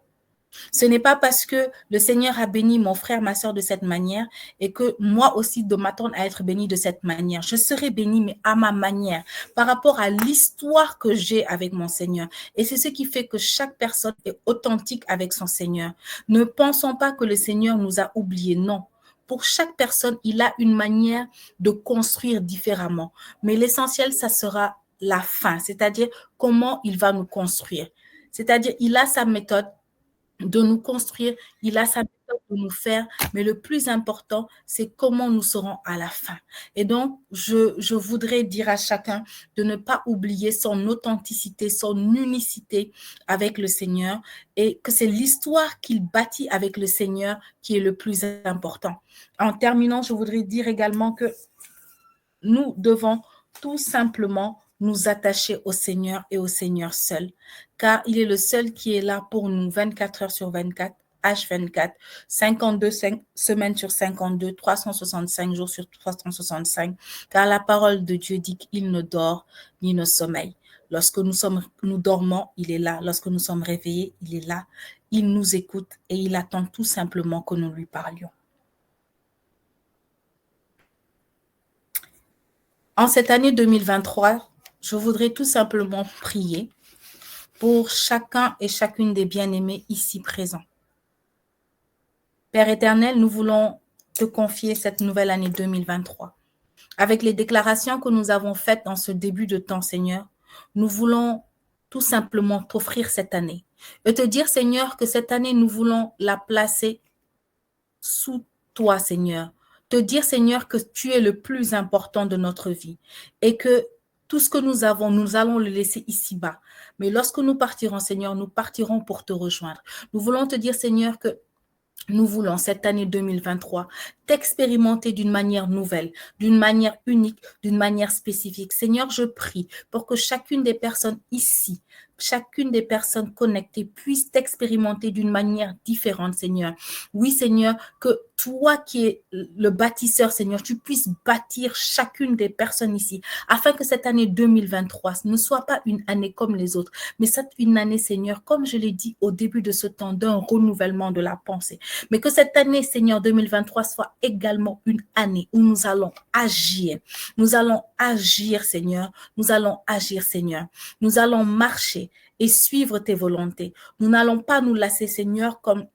Ce n'est pas parce que le Seigneur a béni mon frère, ma soeur de cette manière et que moi aussi de m'attendre à être béni de cette manière. Je serai béni, mais à ma manière, par rapport à l'histoire que j'ai avec mon Seigneur. Et c'est ce qui fait que chaque personne est authentique avec son Seigneur. Ne pensons pas que le Seigneur nous a oubliés, non. Pour chaque personne, il a une manière de construire différemment. Mais l'essentiel, ça sera la fin, c'est-à-dire comment il va nous construire. C'est-à-dire, il a sa méthode de nous construire, il a sa méthode de nous faire, mais le plus important, c'est comment nous serons à la fin. Et donc, je voudrais dire à chacun de ne pas oublier son authenticité, son unicité avec le Seigneur et que c'est l'histoire qu'il bâtit avec le Seigneur qui est le plus important. En terminant, je voudrais dire également que nous devons tout simplement nous attacher au Seigneur et au Seigneur seul, car il est le seul qui est là pour nous 24 heures sur 24, H24, 52 semaines sur 52, 365 jours sur 365, car la parole de Dieu dit qu'il ne dort ni ne sommeille. Lorsque nous dormons, il est là. Lorsque nous sommes réveillés, il est là. Il nous écoute et il attend tout simplement que nous lui parlions. En cette année 2023, je voudrais tout simplement prier pour chacun et chacune des bien-aimés ici présents. Père éternel, nous voulons te confier cette nouvelle année 2023. avec les déclarations que nous avons faites dans ce début de temps, Seigneur, nous voulons tout simplement t'offrir cette année et te dire, Seigneur, que cette année, nous voulons la placer sous toi, Seigneur. Te dire, Seigneur, que tu es le plus important de notre vie et que tout ce que nous avons, nous allons le laisser ici-bas. Mais lorsque nous partirons, Seigneur, nous partirons pour te rejoindre. Nous voulons te dire, Seigneur, que nous voulons cette année 2023 t'expérimenter d'une manière nouvelle, d'une manière unique, d'une manière spécifique. Seigneur, je prie pour que chacune des personnes ici, chacune des personnes connectées puisse t'expérimenter d'une manière différente, Seigneur. Oui, Seigneur, que toi qui es le bâtisseur, Seigneur, tu puisses bâtir chacune des personnes ici, afin que cette année 2023 ne soit pas une année comme les autres, mais cette une année, Seigneur, comme je l'ai dit au début de ce temps, d'un renouvellement de la pensée. Mais que cette année, Seigneur, 2023 soit également une année où nous allons agir. Nous allons agir, Seigneur. Nous allons agir, Seigneur. Nous allons marcher et suivre tes volontés. Nous n'allons pas nous lasser, Seigneur, comme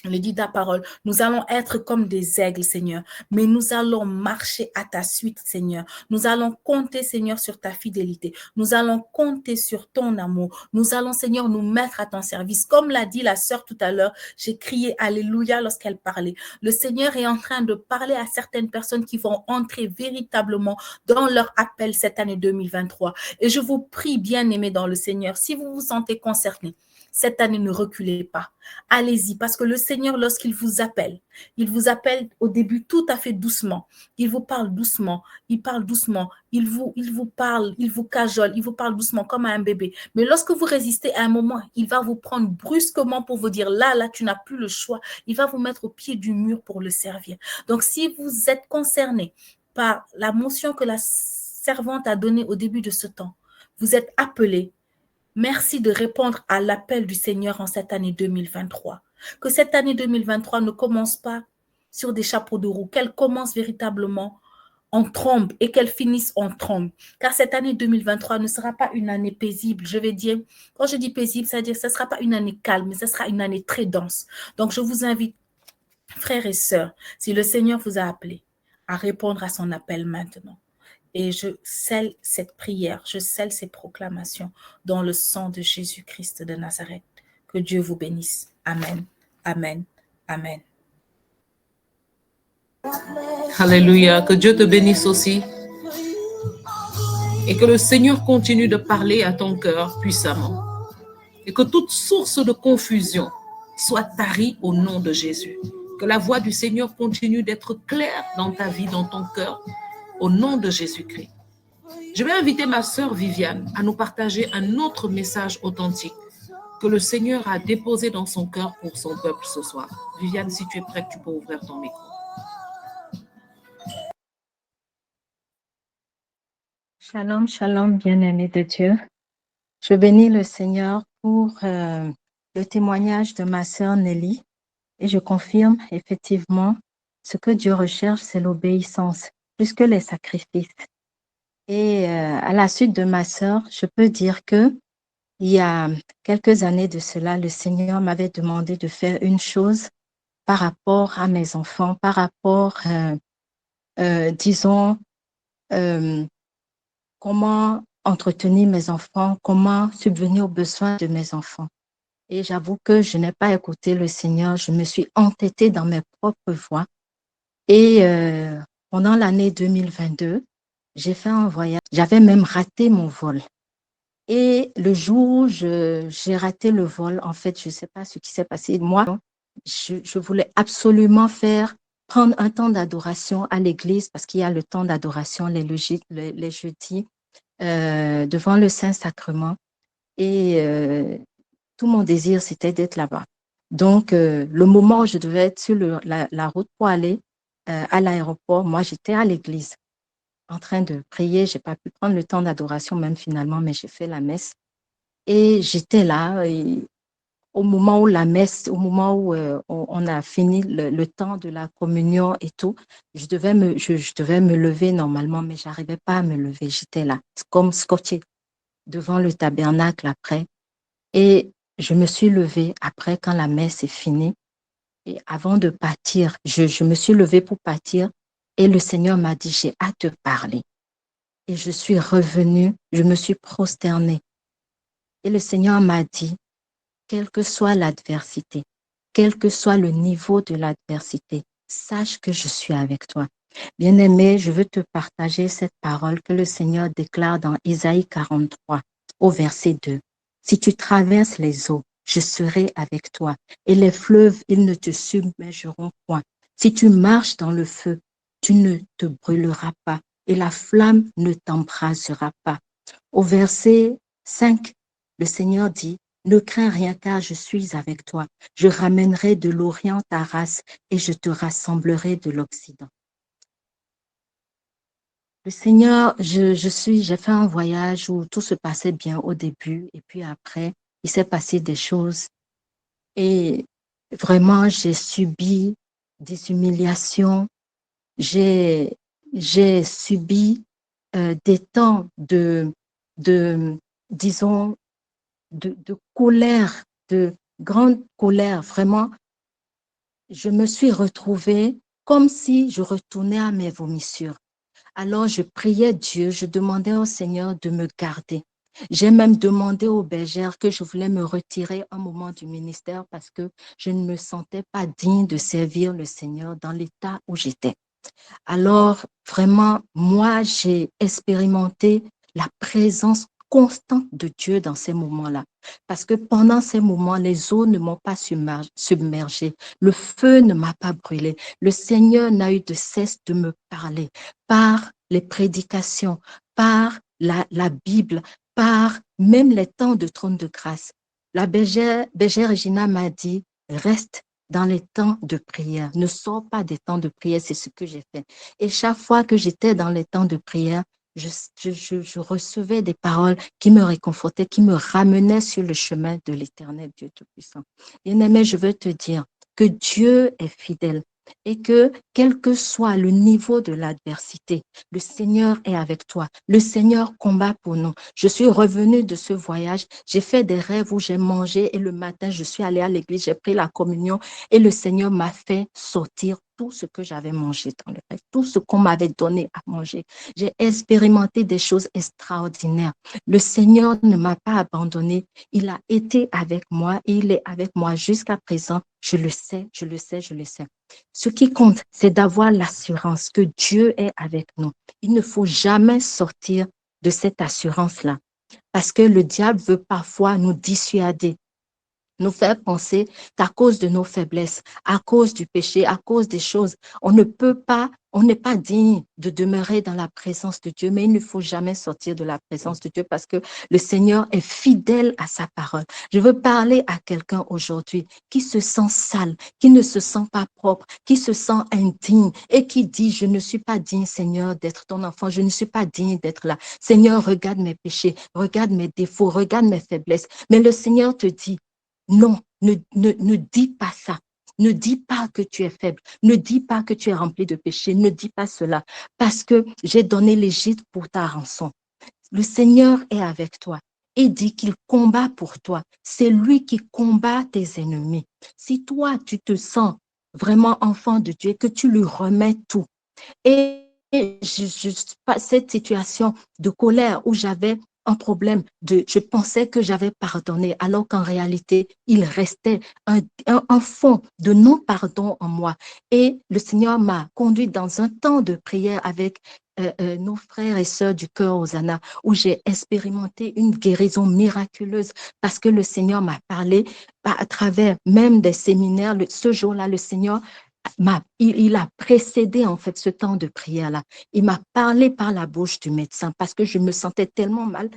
le dit ta parole. Nous allons être comme des aigles, Seigneur, mais nous allons marcher à ta suite, Seigneur. Nous allons compter, Seigneur, sur ta fidélité. Nous allons compter sur ton amour. Nous allons, Seigneur, nous mettre à ton service. Comme l'a dit la sœur tout à l'heure, j'ai crié Alléluia lorsqu'elle parlait. Le Seigneur est en train de parler à certaines personnes qui vont entrer véritablement dans leur appel cette année 2023. Et je vous prie, bien-aimés dans le Seigneur, si vous vous sentez concernés, cette année, ne reculez pas. Allez-y, parce que le Seigneur, lorsqu'il vous appelle au début tout à fait doucement. Il vous parle doucement, il parle doucement, il vous parle, il vous cajole, il vous parle doucement comme à un bébé. Mais lorsque vous résistez à un moment, il va vous prendre brusquement pour vous dire, là, tu n'as plus le choix. Il va vous mettre au pied du mur pour le servir. Donc, si vous êtes concerné par la mention que la servante a donnée au début de ce temps, vous êtes appelé. Merci de répondre à l'appel du Seigneur en cette année 2023. Que cette année 2023 ne commence pas sur des chapeaux de roue, qu'elle commence véritablement en trombe et qu'elle finisse en trombe. Car cette année 2023 ne sera pas une année paisible. Je vais dire, quand je dis paisible, c'est-à-dire que ce ne sera pas une année calme, mais ce sera une année très dense. Donc, je vous invite, frères et sœurs, si le Seigneur vous a appelé, à répondre à son appel maintenant. Et je scelle cette prière, je scelle ces proclamations dans le sang de Jésus-Christ de Nazareth. Que Dieu vous bénisse. Amen, amen, amen. Alléluia. Que Dieu te bénisse aussi. Et que le Seigneur continue de parler à ton cœur puissamment. Et que toute source de confusion soit tarie au nom de Jésus. Que la voix du Seigneur continue d'être claire dans ta vie, dans ton cœur, au nom de Jésus-Christ. Je vais inviter ma sœur Viviane à nous partager un autre message authentique que le Seigneur a déposé dans son cœur pour son peuple ce soir. Viviane, si tu es prête, tu peux ouvrir ton micro. Shalom, shalom, bien-aimés de Dieu. Je bénis le Seigneur pour le témoignage de ma sœur Nelly et je confirme effectivement ce que Dieu recherche, c'est l'obéissance, plus que les sacrifices. Et à la suite de ma sœur, je peux dire que il y a quelques années de cela, le Seigneur m'avait demandé de faire une chose par rapport à mes enfants, par rapport, disons, comment entretenir mes enfants, comment subvenir aux besoins de mes enfants. Et j'avoue que je n'ai pas écouté le Seigneur, je me suis entêtée dans mes propres voies. Et pendant l'année 2022, j'ai fait un voyage, j'avais même raté mon vol. Et le jour où j'ai raté le vol, en fait, je ne sais pas ce qui s'est passé. Moi, je voulais absolument prendre un temps d'adoration à l'église parce qu'il y a le temps d'adoration les jeudis devant le Saint-Sacrement. Et tout mon désir, c'était d'être là-bas. Donc, le moment où je devais être sur la route pour aller à l'aéroport, moi, j'étais à l'église en train de prier. Je n'ai pas pu prendre le temps d'adoration même finalement, mais j'ai fait la messe. Et j'étais là et au moment où la messe, au moment où on a fini le temps de la communion et tout, je devais me lever normalement, mais je n'arrivais pas à me lever. J'étais là, comme scotché devant le tabernacle après. Et je me suis levée après quand la messe est finie. Et avant de partir, je me suis levée pour partir. Et le Seigneur m'a dit, j'ai à te parler. Et je suis revenue, je me suis prosternée. Et le Seigneur m'a dit, quelle que soit l'adversité, quel que soit le niveau de l'adversité, sache que je suis avec toi. Bien-aimé, je veux te partager cette parole que le Seigneur déclare dans Isaïe 43, au verset 2. Si tu traverses les eaux, je serai avec toi, et les fleuves, ils ne te submergeront point. Si tu marches dans le feu, tu ne te brûleras pas, et la flamme ne t'embrasera pas. Au verset 5, le Seigneur dit, ne crains rien car je suis avec toi. Je ramènerai de l'Orient ta race et je te rassemblerai de l'Occident. Le Seigneur, j'ai fait un voyage où tout se passait bien au début et puis après, il s'est passé des choses et vraiment, j'ai subi des humiliations, j'ai subi des temps disons, de colère, de grande colère. Vraiment, je me suis retrouvée comme si je retournais à mes vomissures. Alors, je priais Dieu, je demandais au Seigneur de me garder. J'ai même demandé aux bergères que je voulais me retirer un moment du ministère parce que je ne me sentais pas digne de servir le Seigneur dans l'état où j'étais. Alors, vraiment, moi, j'ai expérimenté la présence constante de Dieu dans ces moments-là. Parce que pendant ces moments, les eaux ne m'ont pas submergée, le feu ne m'a pas brûlé. Le Seigneur n'a eu de cesse de me parler par les prédications, par la Bible, par même les temps de trône de grâce. La bergère Regina m'a dit, reste dans les temps de prière. Ne sors pas des temps de prière, c'est ce que j'ai fait. Et chaque fois que j'étais dans les temps de prière, je recevais des paroles qui me réconfortaient, qui me ramenaient sur le chemin de l'Éternel Dieu Tout-Puissant. Bien-aimé, je veux te dire que Dieu est fidèle et que quel que soit le niveau de l'adversité, le Seigneur est avec toi. Le Seigneur combat pour nous. Je suis revenue de ce voyage, j'ai fait des rêves où j'ai mangé et le matin, je suis allée à l'église, j'ai pris la communion et le Seigneur m'a fait sortir tout ce que j'avais mangé dans le rêve, tout ce qu'on m'avait donné à manger. J'ai expérimenté des choses extraordinaires. Le Seigneur ne m'a pas abandonné. Il a été avec moi et il est avec moi jusqu'à présent. Je le sais, je le sais, je le sais. Ce qui compte, c'est d'avoir l'assurance que Dieu est avec nous. Il ne faut jamais sortir de cette assurance-là parce que le diable veut parfois nous dissuader, nous faire penser qu'à cause de nos faiblesses, à cause du péché, à cause des choses, on n'est pas digne de demeurer dans la présence de Dieu, mais il ne faut jamais sortir de la présence de Dieu parce que le Seigneur est fidèle à sa parole. Je veux parler à quelqu'un aujourd'hui qui se sent sale, qui ne se sent pas propre, qui se sent indigne et qui dit, je ne suis pas digne, Seigneur, d'être ton enfant, je ne suis pas digne d'être là. Seigneur, regarde mes péchés, regarde mes défauts, regarde mes faiblesses. Mais le Seigneur te dit, non, ne dis pas ça. Ne dis pas que tu es faible. Ne dis pas que tu es rempli de péché. Ne dis pas cela parce que j'ai donné l'Égypte pour ta rançon. Le Seigneur est avec toi et dit qu'il combat pour toi. C'est lui qui combat tes ennemis. Si toi, tu te sens vraiment enfant de Dieu et que tu lui remets tout et cette situation de colère où j'avais un problème je pensais que j'avais pardonné alors qu'en réalité, il restait un fond de non-pardon en moi. Et le Seigneur m'a conduit dans un temps de prière avec nos frères et sœurs du cœur Hosanna où j'ai expérimenté une guérison miraculeuse parce que le Seigneur m'a parlé à travers même des séminaires. Ce jour-là, le Seigneur il a précédé en fait ce temps de prière-là. Il m'a parlé par la bouche du médecin parce que je me sentais tellement mal.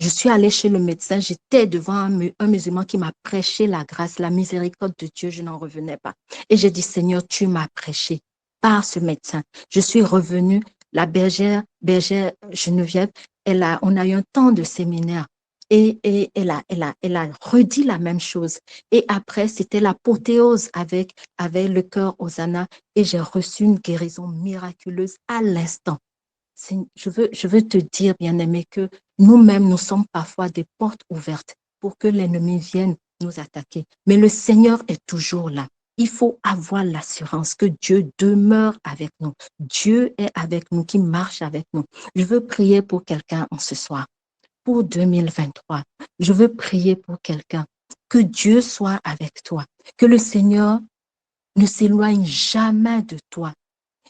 Je suis allée chez le médecin, j'étais devant un musulman qui m'a prêché la grâce, la miséricorde de Dieu, je n'en revenais pas. Et j'ai dit, Seigneur, tu m'as prêché par ce médecin. Je suis revenue, la bergère Geneviève, on a eu un temps de séminaire. Et elle a redit la même chose. Et après, c'était l'apothéose avec le cœur Hosanna et j'ai reçu une guérison miraculeuse à l'instant. Je veux te dire, bien-aimé, que nous-mêmes, nous sommes parfois des portes ouvertes pour que l'ennemi vienne nous attaquer. Mais le Seigneur est toujours là. il faut avoir l'assurance que Dieu demeure avec nous. Dieu est avec nous, qui marche avec nous. Je veux prier pour quelqu'un en ce soir, pour 2023. Je veux prier pour quelqu'un. Que Dieu soit avec toi, que le Seigneur ne s'éloigne jamais de toi,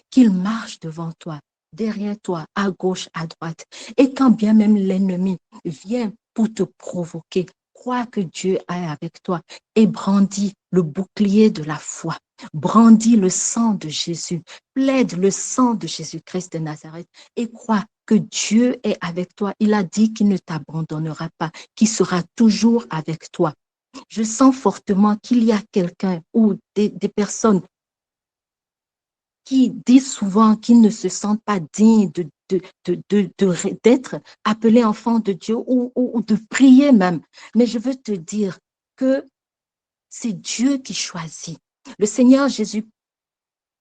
qu'il marche devant toi, derrière toi, à gauche, à droite. Et quand bien même l'ennemi vient pour te provoquer, crois que Dieu est avec toi et brandis le bouclier de la foi. Brandis le sang de Jésus, plaide le sang de Jésus-Christ de Nazareth et crois que Dieu est avec toi. Il a dit qu'il ne t'abandonnera pas, qu'il sera toujours avec toi. Je sens fortement qu'il y a quelqu'un ou des personnes qui disent souvent qu'ils ne se sentent pas dignes d'être appelés enfants de Dieu ou de prier même. Mais je veux te dire que c'est Dieu qui choisit. Le Seigneur Jésus,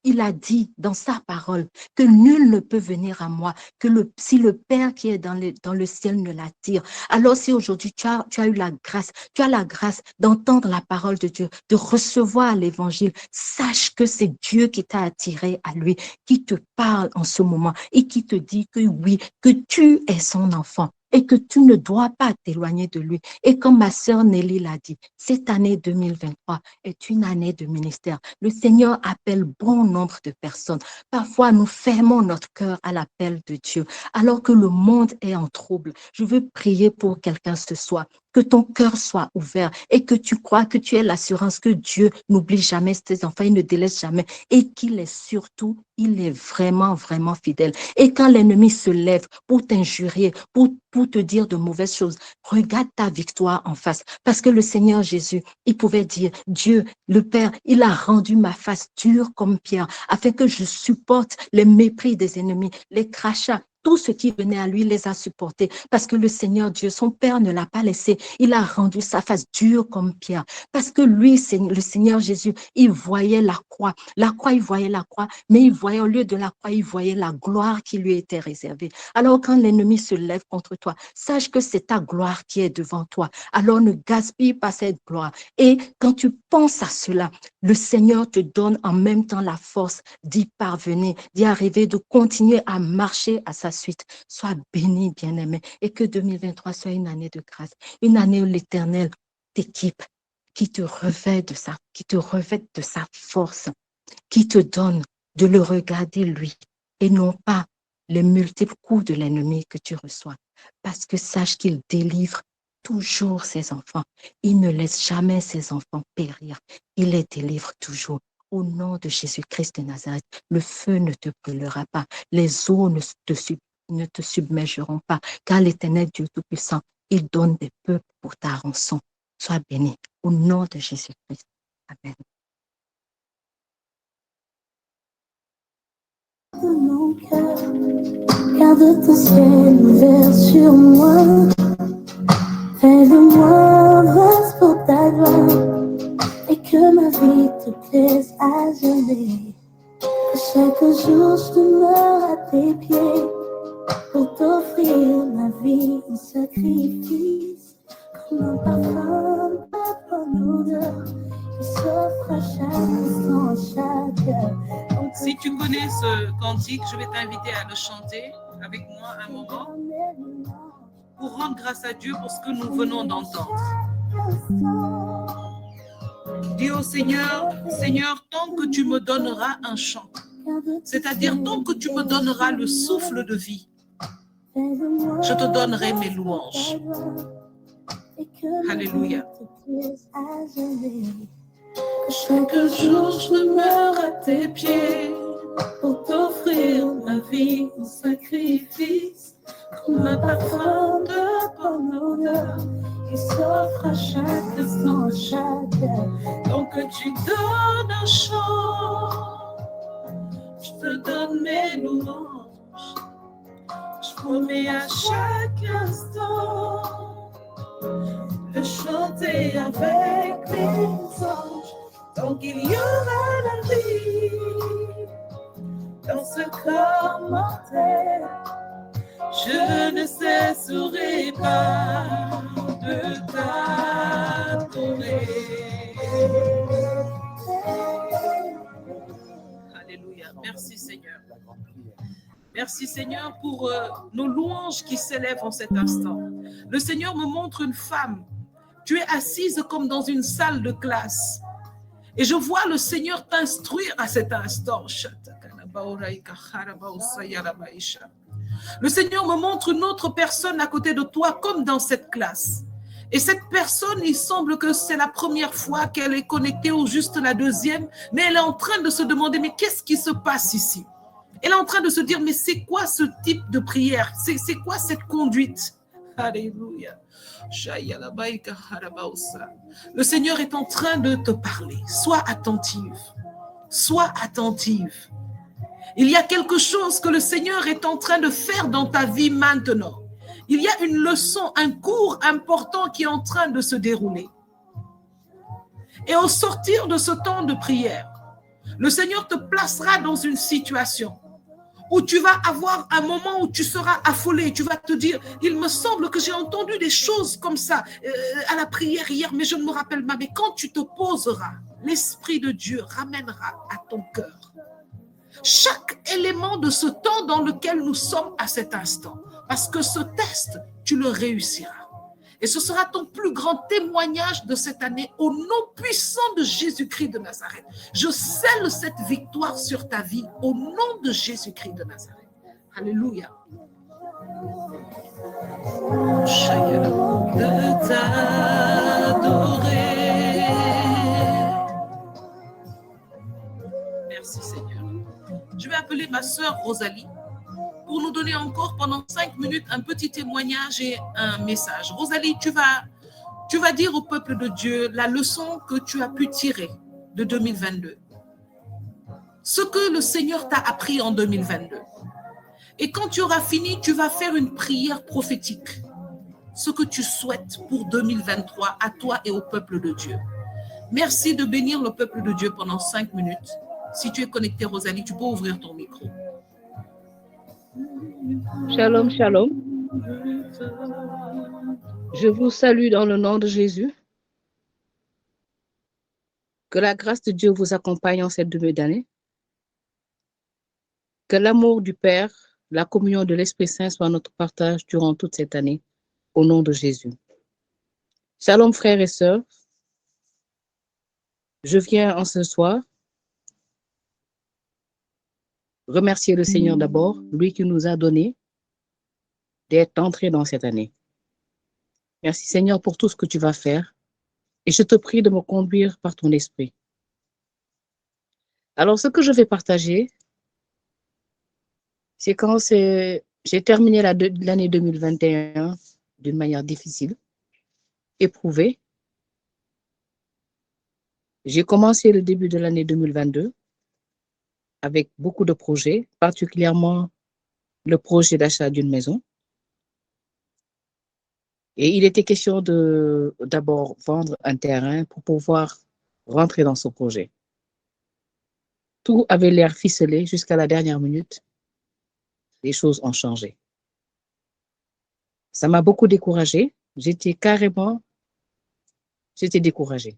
il a dit dans sa parole que nul ne peut venir à moi que si le Père qui est dans le ciel ne l'attire. Alors si aujourd'hui tu as eu la grâce, tu as la grâce d'entendre la parole de Dieu, de recevoir l'évangile, sache que c'est Dieu qui t'a attiré à lui, qui te parle en ce moment et qui te dit que oui, que tu es son enfant et que tu ne dois pas t'éloigner de lui. Et comme ma sœur Nelly l'a dit, cette année 2023 est une année de ministère. Le Seigneur appelle bon nombre de personnes. Parfois, nous fermons notre cœur à l'appel de Dieu, alors que le monde est en trouble. Je veux prier pour quelqu'un ce soir, que ton cœur soit ouvert et que tu crois que tu aies l'assurance que Dieu n'oublie jamais ses enfants, il ne délaisse jamais et qu'il est surtout, il est vraiment, vraiment fidèle. Et quand l'ennemi se lève pour t'injurier, pour te dire de mauvaises choses, regarde ta victoire en face. Parce que le Seigneur Jésus, il pouvait dire, Dieu, le Père, il a rendu ma face dure comme pierre, afin que je supporte les mépris des ennemis, les crachats. Tout ce qui venait à lui les a supportés parce que le Seigneur Dieu, son Père ne l'a pas laissé. Il a rendu sa face dure comme pierre parce que lui, le Seigneur Jésus, il voyait la croix. La croix, il voyait la croix, mais il voyait au lieu de la croix, il voyait la gloire qui lui était réservée. Alors quand l'ennemi se lève contre toi, sache que c'est ta gloire qui est devant toi. Alors ne gaspille pas cette gloire. Et quand tu penses à cela, le Seigneur te donne en même temps la force d'y parvenir, d'y arriver, de continuer à marcher à sa suite. Sois béni, bien-aimé, et que 2023 soit une année de grâce, une année où l'Éternel t'équipe, qui te revêt de sa force, qui te donne de le regarder lui, et non pas les multiples coups de l'ennemi que tu reçois. Parce que sache qu'il délivre toujours ses enfants. Il ne laisse jamais ses enfants périr. Il les délivre toujours. Au nom de Jésus-Christ de Nazareth, le feu ne te brûlera pas, les eaux ne te submergeront pas, car l'Éternel Dieu Tout-Puissant, il donne des peuples pour ta rançon. Sois béni, au nom de Jésus-Christ. Amen. De mon cœur, garde ton ciel ouvert sur moi, fais de moi un vase pour ta gloire. Et que ma vie te plaise à jamais. Que chaque jour je demeure à tes pieds pour t'offrir ma vie en sacrifice. Comme un parfum de bonne odeur qui s'offre à chaque instant, à chaque heure. Si tu connais ce cantique, je vais t'inviter à le chanter avec moi un moment pour rendre grâce à Dieu pour ce que nous venons d'entendre. Dis au Seigneur, Seigneur, tant que tu me donneras un chant, c'est-à-dire tant que tu me donneras le souffle de vie, je te donnerai mes louanges. Alléluia. Chaque jour je demeure à tes pieds pour t'offrir ma vie en sacrifice, comme un parfum de bonne odeur qui s'offre à chaque instant, à chaque heure. Donc tu donnes un chant, je te donne mes louanges, je promets à chaque instant de chanter avec les anges. Tant qu'il y aura la vie dans ce corps mortel, je ne cesserai pas de t'adorer. Merci Seigneur pour nos louanges qui s'élèvent en cet instant. Le Seigneur me montre une femme. Tu es assise comme dans une salle de classe. Et je vois le Seigneur t'instruire à cet instant. Le Seigneur me montre une autre personne à côté de toi comme dans cette classe. Et cette personne, il semble que c'est la première fois qu'elle est connectée ou juste la deuxième, mais elle est en train de se demander, mais qu'est-ce qui se passe ici? Elle est en train de se dire, mais c'est quoi ce type de prière? C'est quoi cette conduite? Alléluia. Le Seigneur est en train de te parler. Sois attentive. Sois attentive. Il y a quelque chose que le Seigneur est en train de faire dans ta vie maintenant. Il y a une leçon, un cours important qui est en train de se dérouler. Et au sortir de ce temps de prière, le Seigneur te placera dans une situation où tu vas avoir un moment où tu seras affolé. Tu vas te dire, il me semble que j'ai entendu des choses comme ça à la prière hier, mais je ne me rappelle pas. Mais quand tu te poseras, l'Esprit de Dieu ramènera à ton cœur chaque élément de ce temps dans lequel nous sommes à cet instant. Parce que ce test, tu le réussiras. Et ce sera ton plus grand témoignage de cette année au nom puissant de Jésus-Christ de Nazareth. Je scelle cette victoire sur ta vie au nom de Jésus-Christ de Nazareth. Alléluia. De t'adorer. Merci Seigneur. Je vais appeler ma sœur Rosalie pour nous donner encore pendant 5 minutes un petit témoignage et un message. Rosalie, tu vas dire au peuple de Dieu la leçon que tu as pu tirer de 2022. Ce que le Seigneur t'a appris en 2022. Et quand tu auras fini, tu vas faire une prière prophétique. Ce que tu souhaites pour 2023 à toi et au peuple de Dieu. Merci de bénir le peuple de Dieu pendant 5 minutes. Si tu es connecté, Rosalie, tu peux ouvrir ton micro. Shalom, shalom. Je vous salue dans le nom de Jésus. Que la grâce de Dieu vous accompagne en cette début d'année. Que l'amour du Père, la communion de l'Esprit Saint soit notre partage durant toute cette année, au nom de Jésus. Shalom, frères et sœurs. Je viens en ce soir remercier le Seigneur d'abord, lui qui nous a donné d'être entrés dans cette année. Merci Seigneur pour tout ce que tu vas faire et je te prie de me conduire par ton esprit. Alors ce que je vais partager, c'est quand j'ai terminé l'année 2021 d'une manière difficile, éprouvée. J'ai commencé le début de l'année 2022 avec beaucoup de projets, particulièrement le projet d'achat d'une maison. Et il était question de d'abord vendre un terrain pour pouvoir rentrer dans ce projet. Tout avait l'air ficelé jusqu'à la dernière minute. Les choses ont changé. Ça m'a beaucoup découragée. J'étais découragée.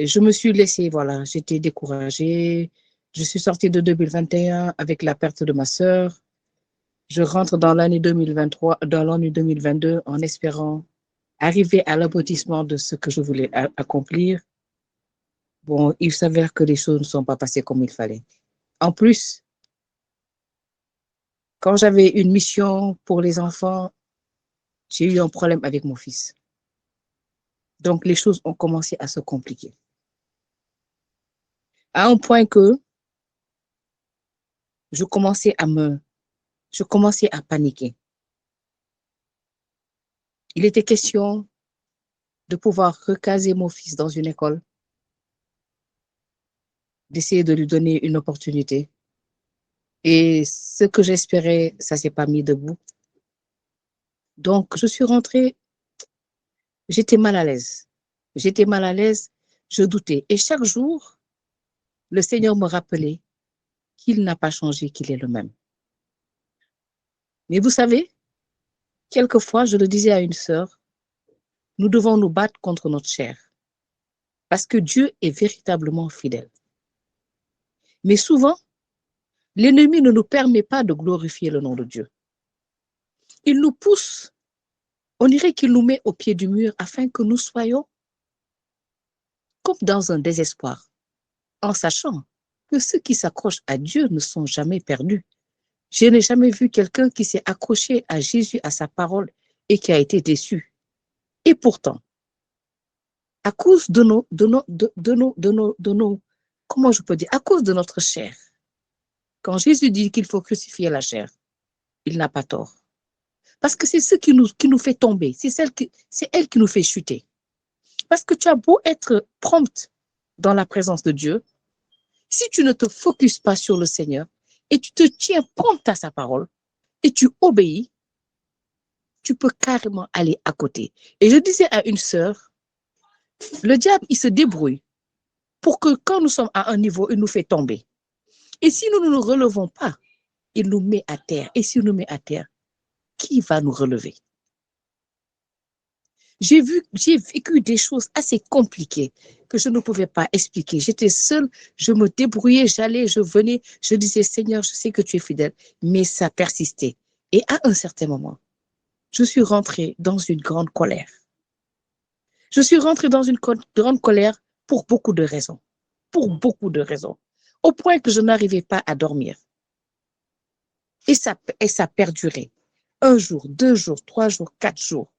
Et je me suis laissée, voilà, j'étais découragée. Je suis sortie de 2021 avec la perte de ma sœur. Je rentre dans l'année 2023, dans l'année 2022 en espérant arriver à l'aboutissement de ce que je voulais accomplir. Bon, il s'avère que les choses ne sont pas passées comme il fallait. En plus, quand j'avais une mission pour les enfants, j'ai eu un problème avec mon fils. Donc, les choses ont commencé à se compliquer. À un point que je commençais à paniquer. Il était question de pouvoir recaser mon fils dans une école, d'essayer de lui donner une opportunité. Et ce que j'espérais, ça ne s'est pas mis debout. Donc, je suis rentrée, j'étais mal à l'aise. Je doutais. Et chaque jour, le Seigneur me rappelait qu'il n'a pas changé, qu'il est le même. Mais vous savez, quelquefois, je le disais à une sœur, nous devons nous battre contre notre chair. Parce que Dieu est véritablement fidèle. Mais souvent, l'ennemi ne nous permet pas de glorifier le nom de Dieu. Il nous pousse, on dirait qu'il nous met au pied du mur afin que nous soyons comme dans un désespoir, en sachant que ceux qui s'accrochent à Dieu ne sont jamais perdus. Je n'ai jamais vu quelqu'un qui s'est accroché à Jésus, à sa parole, et qui a été déçu. Et pourtant, à cause de nos, comment je peux dire, à cause de notre chair, quand Jésus dit qu'il faut crucifier la chair, il n'a pas tort. Parce que c'est ce qui nous fait tomber, c'est elle qui nous fait chuter. Parce que tu as beau être prompte dans la présence de Dieu, si tu ne te focuses pas sur le Seigneur et tu te tiens prompte à sa parole et tu obéis, tu peux carrément aller à côté. Et je disais à une sœur, le diable, il se débrouille pour que quand nous sommes à un niveau, il nous fait tomber. Et si nous ne nous relevons pas, il nous met à terre. Et s'il nous met à terre, qui va nous relever? J'ai vécu des choses assez compliquées que je ne pouvais pas expliquer. J'étais seule, je me débrouillais, j'allais, je venais, je disais, Seigneur, je sais que tu es fidèle, mais ça persistait. Et à un certain moment, je suis rentrée dans une grande colère. Je suis rentrée dans une grande colère pour beaucoup de raisons. Pour beaucoup de raisons. Au point que je n'arrivais pas à dormir. Et ça perdurait. 1 jour, 2 jours, 3 jours, 4 jours.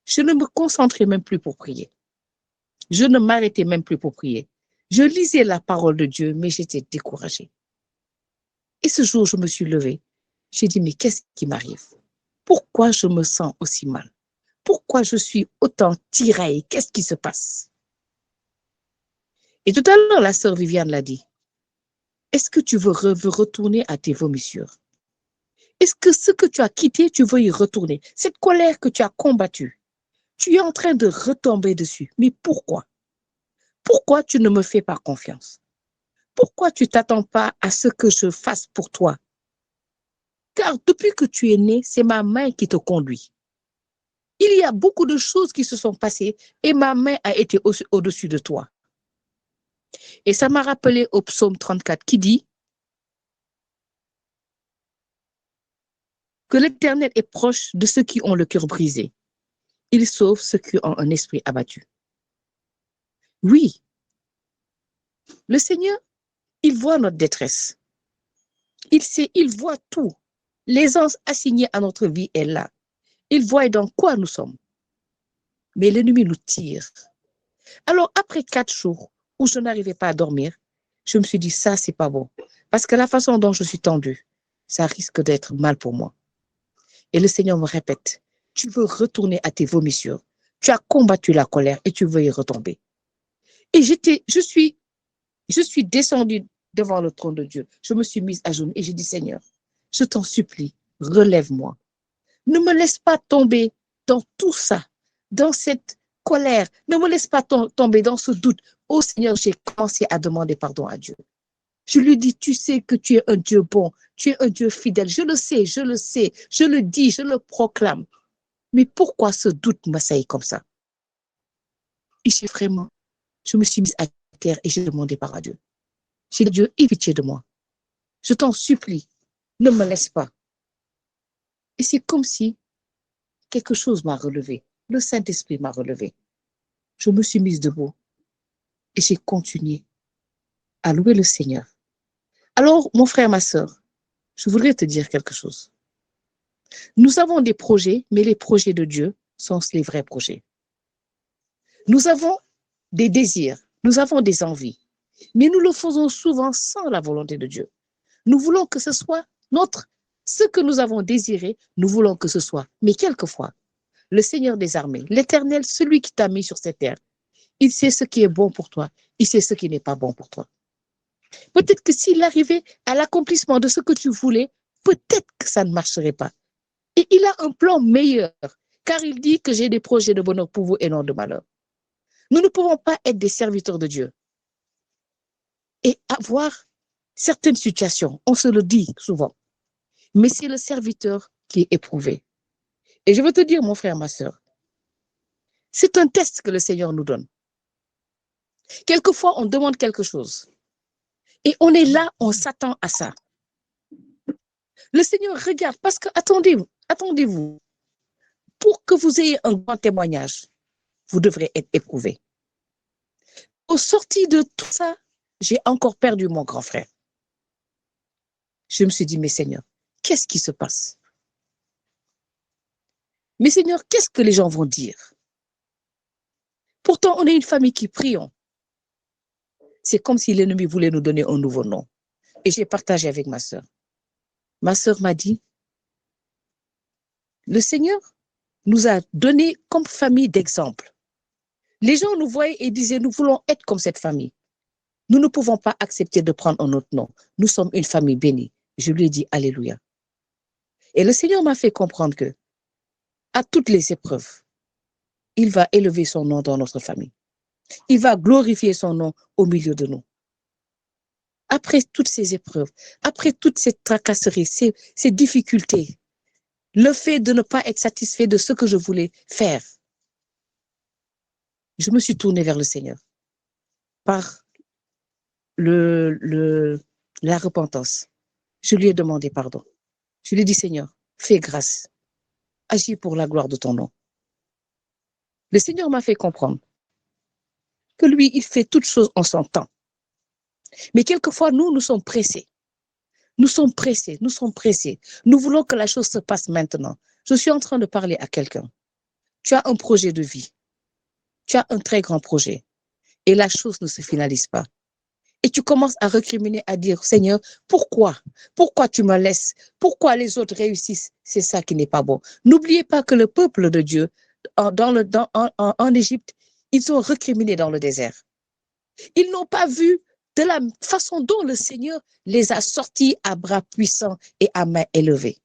Je ne me concentrais même plus pour prier. Je ne m'arrêtais même plus pour prier. Je lisais la parole de Dieu, mais j'étais découragée. Et ce jour, je me suis levée. J'ai dit, mais qu'est-ce qui m'arrive? Pourquoi je me sens aussi mal? Pourquoi je suis autant tiraillée? Qu'est-ce qui se passe? Et tout à l'heure, la sœur Viviane l'a dit. Est-ce que tu veux retourner à tes vomissures? Est-ce que ce que tu as quitté, tu veux y retourner? Cette colère que tu as combattue, tu es en train de retomber dessus. Mais pourquoi? Pourquoi tu ne me fais pas confiance? Pourquoi tu ne t'attends pas à ce que je fasse pour toi? Car depuis que tu es né, c'est ma main qui te conduit. Il y a beaucoup de choses qui se sont passées et ma main a été au-dessus de toi. Et ça m'a rappelé au psaume 34 qui dit que l'Éternel est proche de ceux qui ont le cœur brisé. Il sauve ceux qui ont un esprit abattu. Oui, le Seigneur, il voit notre détresse. Il sait, il voit tout. L'aisance assignée à notre vie est là. Il voit dans quoi nous sommes. Mais l'ennemi nous tire. Alors, après 4 jours où je n'arrivais pas à dormir, je me suis dit, ça, c'est pas bon. Parce que la façon dont je suis tendue, ça risque d'être mal pour moi. Et le Seigneur me répète, tu veux retourner à tes vomissures. Tu as combattu la colère et tu veux y retomber. Et je suis descendue devant le trône de Dieu. Je me suis mise à genoux et j'ai dit, Seigneur, je t'en supplie, relève-moi. Ne me laisse pas tomber dans tout ça, dans cette colère. Ne me laisse pas tomber dans ce doute. Oh Seigneur, j'ai commencé à demander pardon à Dieu. Je lui dis, tu sais que tu es un Dieu bon, tu es un Dieu fidèle. Je le sais, je le dis, je le proclame. Mais pourquoi ce doute m'assaille comme ça? Et je me suis mise à terre et j'ai demandé pardon à Dieu. J'ai dit, Dieu, aie pitié de moi. Je t'en supplie, ne me laisse pas. Et c'est comme si quelque chose m'a relevé. Le Saint-Esprit m'a relevé. Je me suis mise debout et j'ai continué à louer le Seigneur. Alors, mon frère, ma sœur, je voudrais te dire quelque chose. Nous avons des projets, mais les projets de Dieu sont les vrais projets. Nous avons des désirs, nous avons des envies, mais nous le faisons souvent sans la volonté de Dieu. Nous voulons que ce soit ce que nous avons désiré, nous voulons que ce soit. Mais quelquefois, le Seigneur des armées, l'Éternel, celui qui t'a mis sur cette terre, il sait ce qui est bon pour toi, il sait ce qui n'est pas bon pour toi. Peut-être que s'il arrivait à l'accomplissement de ce que tu voulais, peut-être que ça ne marcherait pas. Et il a un plan meilleur, car il dit que j'ai des projets de bonheur pour vous et non de malheur. Nous ne pouvons pas être des serviteurs de Dieu et avoir certaines situations, on se le dit souvent, mais c'est le serviteur qui est éprouvé. Et je veux te dire, mon frère, ma sœur, c'est un test que le Seigneur nous donne. Quelquefois, on demande quelque chose et on est là, on s'attend à ça. Le Seigneur regarde parce que, attendez-vous, pour que vous ayez un grand témoignage, vous devrez être éprouvé. Au sorti de tout ça, j'ai encore perdu mon grand frère. Je me suis dit, mais Seigneur, qu'est-ce qui se passe? Mais Seigneur, qu'est-ce que les gens vont dire? Pourtant, on est une famille qui prions. C'est comme si l'ennemi voulait nous donner un nouveau nom. Et j'ai partagé avec ma sœur. Ma sœur m'a dit, le Seigneur nous a donné comme famille d'exemple. Les gens nous voyaient et disaient, nous voulons être comme cette famille. Nous ne pouvons pas accepter de prendre un autre nom. Nous sommes une famille bénie. Je lui ai dit, Alléluia. Et le Seigneur m'a fait comprendre que, à toutes les épreuves, il va élever son nom dans notre famille. Il va glorifier son nom au milieu de nous. Après toutes ces épreuves, après toutes ces tracasseries, ces difficultés, le fait de ne pas être satisfait de ce que je voulais faire, je me suis tournée vers le Seigneur par la repentance. Je lui ai demandé pardon. Je lui ai dit, Seigneur, fais grâce. Agis pour la gloire de ton nom. Le Seigneur m'a fait comprendre que lui, il fait toutes choses en son temps. Mais quelquefois, nous sommes pressés. Nous sommes pressés. Nous voulons que la chose se passe maintenant. Je suis en train de parler à quelqu'un. Tu as un projet de vie. Tu as un très grand projet. Et la chose ne se finalise pas. Et tu commences à recriminer, à dire, Seigneur, pourquoi? Pourquoi tu me laisses? Pourquoi les autres réussissent? C'est ça qui n'est pas bon. N'oubliez pas que le peuple de Dieu, en Égypte, ils ont recriminé dans le désert. Ils n'ont pas vu de la façon dont le Seigneur les a sortis à bras puissants et à main élevée.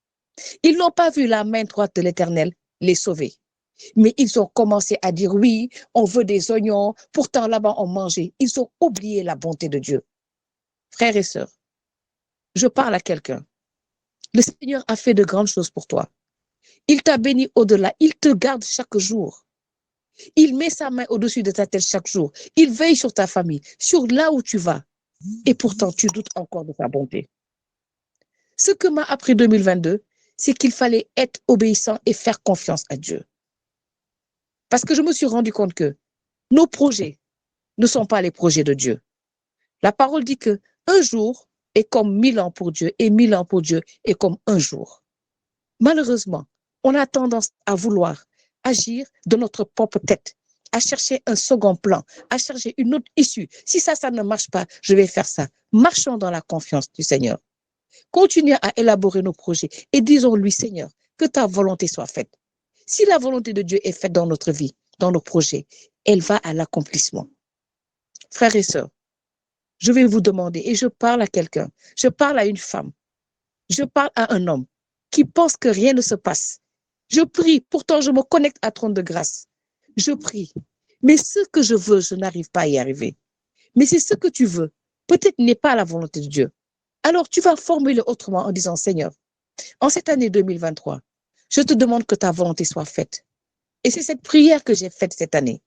Ils n'ont pas vu la main droite de l'Éternel les sauver. Mais ils ont commencé à dire, oui, on veut des oignons, pourtant là-bas on mangeait. Ils ont oublié la bonté de Dieu. Frères et sœurs, je parle à quelqu'un. Le Seigneur a fait de grandes choses pour toi. Il t'a béni au-delà. Il te garde chaque jour. Il met sa main au-dessus de ta tête chaque jour. Il veille sur ta famille, sur là où tu vas. Et pourtant, tu doutes encore de sa bonté. Ce que m'a appris 2022, c'est qu'il fallait être obéissant et faire confiance à Dieu. Parce que je me suis rendu compte que nos projets ne sont pas les projets de Dieu. La parole dit que un jour est comme 1000 ans pour Dieu et 1000 ans pour Dieu est comme un jour. Malheureusement, on a tendance à vouloir agir de notre propre tête, à chercher un second plan, à chercher une autre issue. Si ça ne marche pas, je vais faire ça. Marchons dans la confiance du Seigneur. Continuons à élaborer nos projets et disons-lui, Seigneur, que ta volonté soit faite. Si la volonté de Dieu est faite dans notre vie, dans nos projets, elle va à l'accomplissement. Frères et sœurs, je vais vous demander, et je parle à quelqu'un, je parle à une femme, je parle à un homme qui pense que rien ne se passe. Je prie, pourtant je me connecte à trône de grâce. Je prie, mais ce que je veux, je n'arrive pas à y arriver. Mais c'est ce que tu veux, peut-être n'est pas la volonté de Dieu. Alors tu vas formuler autrement en disant, Seigneur, en cette année 2023, je te demande que ta volonté soit faite. Et c'est cette prière que j'ai faite cette année.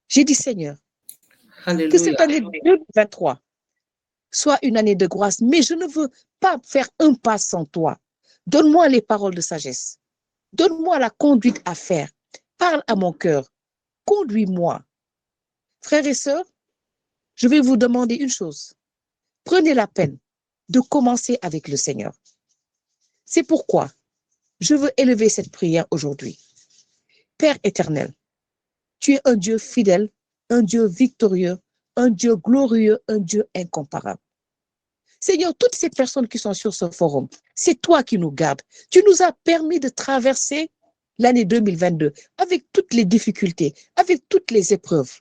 J'ai dit, Seigneur, Alléluia. que cette année 2023 soit une année de grâce, mais je ne veux pas faire un pas sans toi. Donne-moi les paroles de sagesse. Donne-moi la conduite à faire. Parle à mon cœur. Conduis-moi. Frères et sœurs, je vais vous demander une chose. Prenez la peine de commencer avec le Seigneur. C'est pourquoi je veux élever cette prière aujourd'hui. Père éternel, tu es un Dieu fidèle, un Dieu victorieux, un Dieu glorieux, un Dieu incomparable. Seigneur, toutes ces personnes qui sont sur ce forum, c'est toi qui nous gardes. Tu nous as permis de traverser l'année 2022 avec toutes les difficultés, avec toutes les épreuves.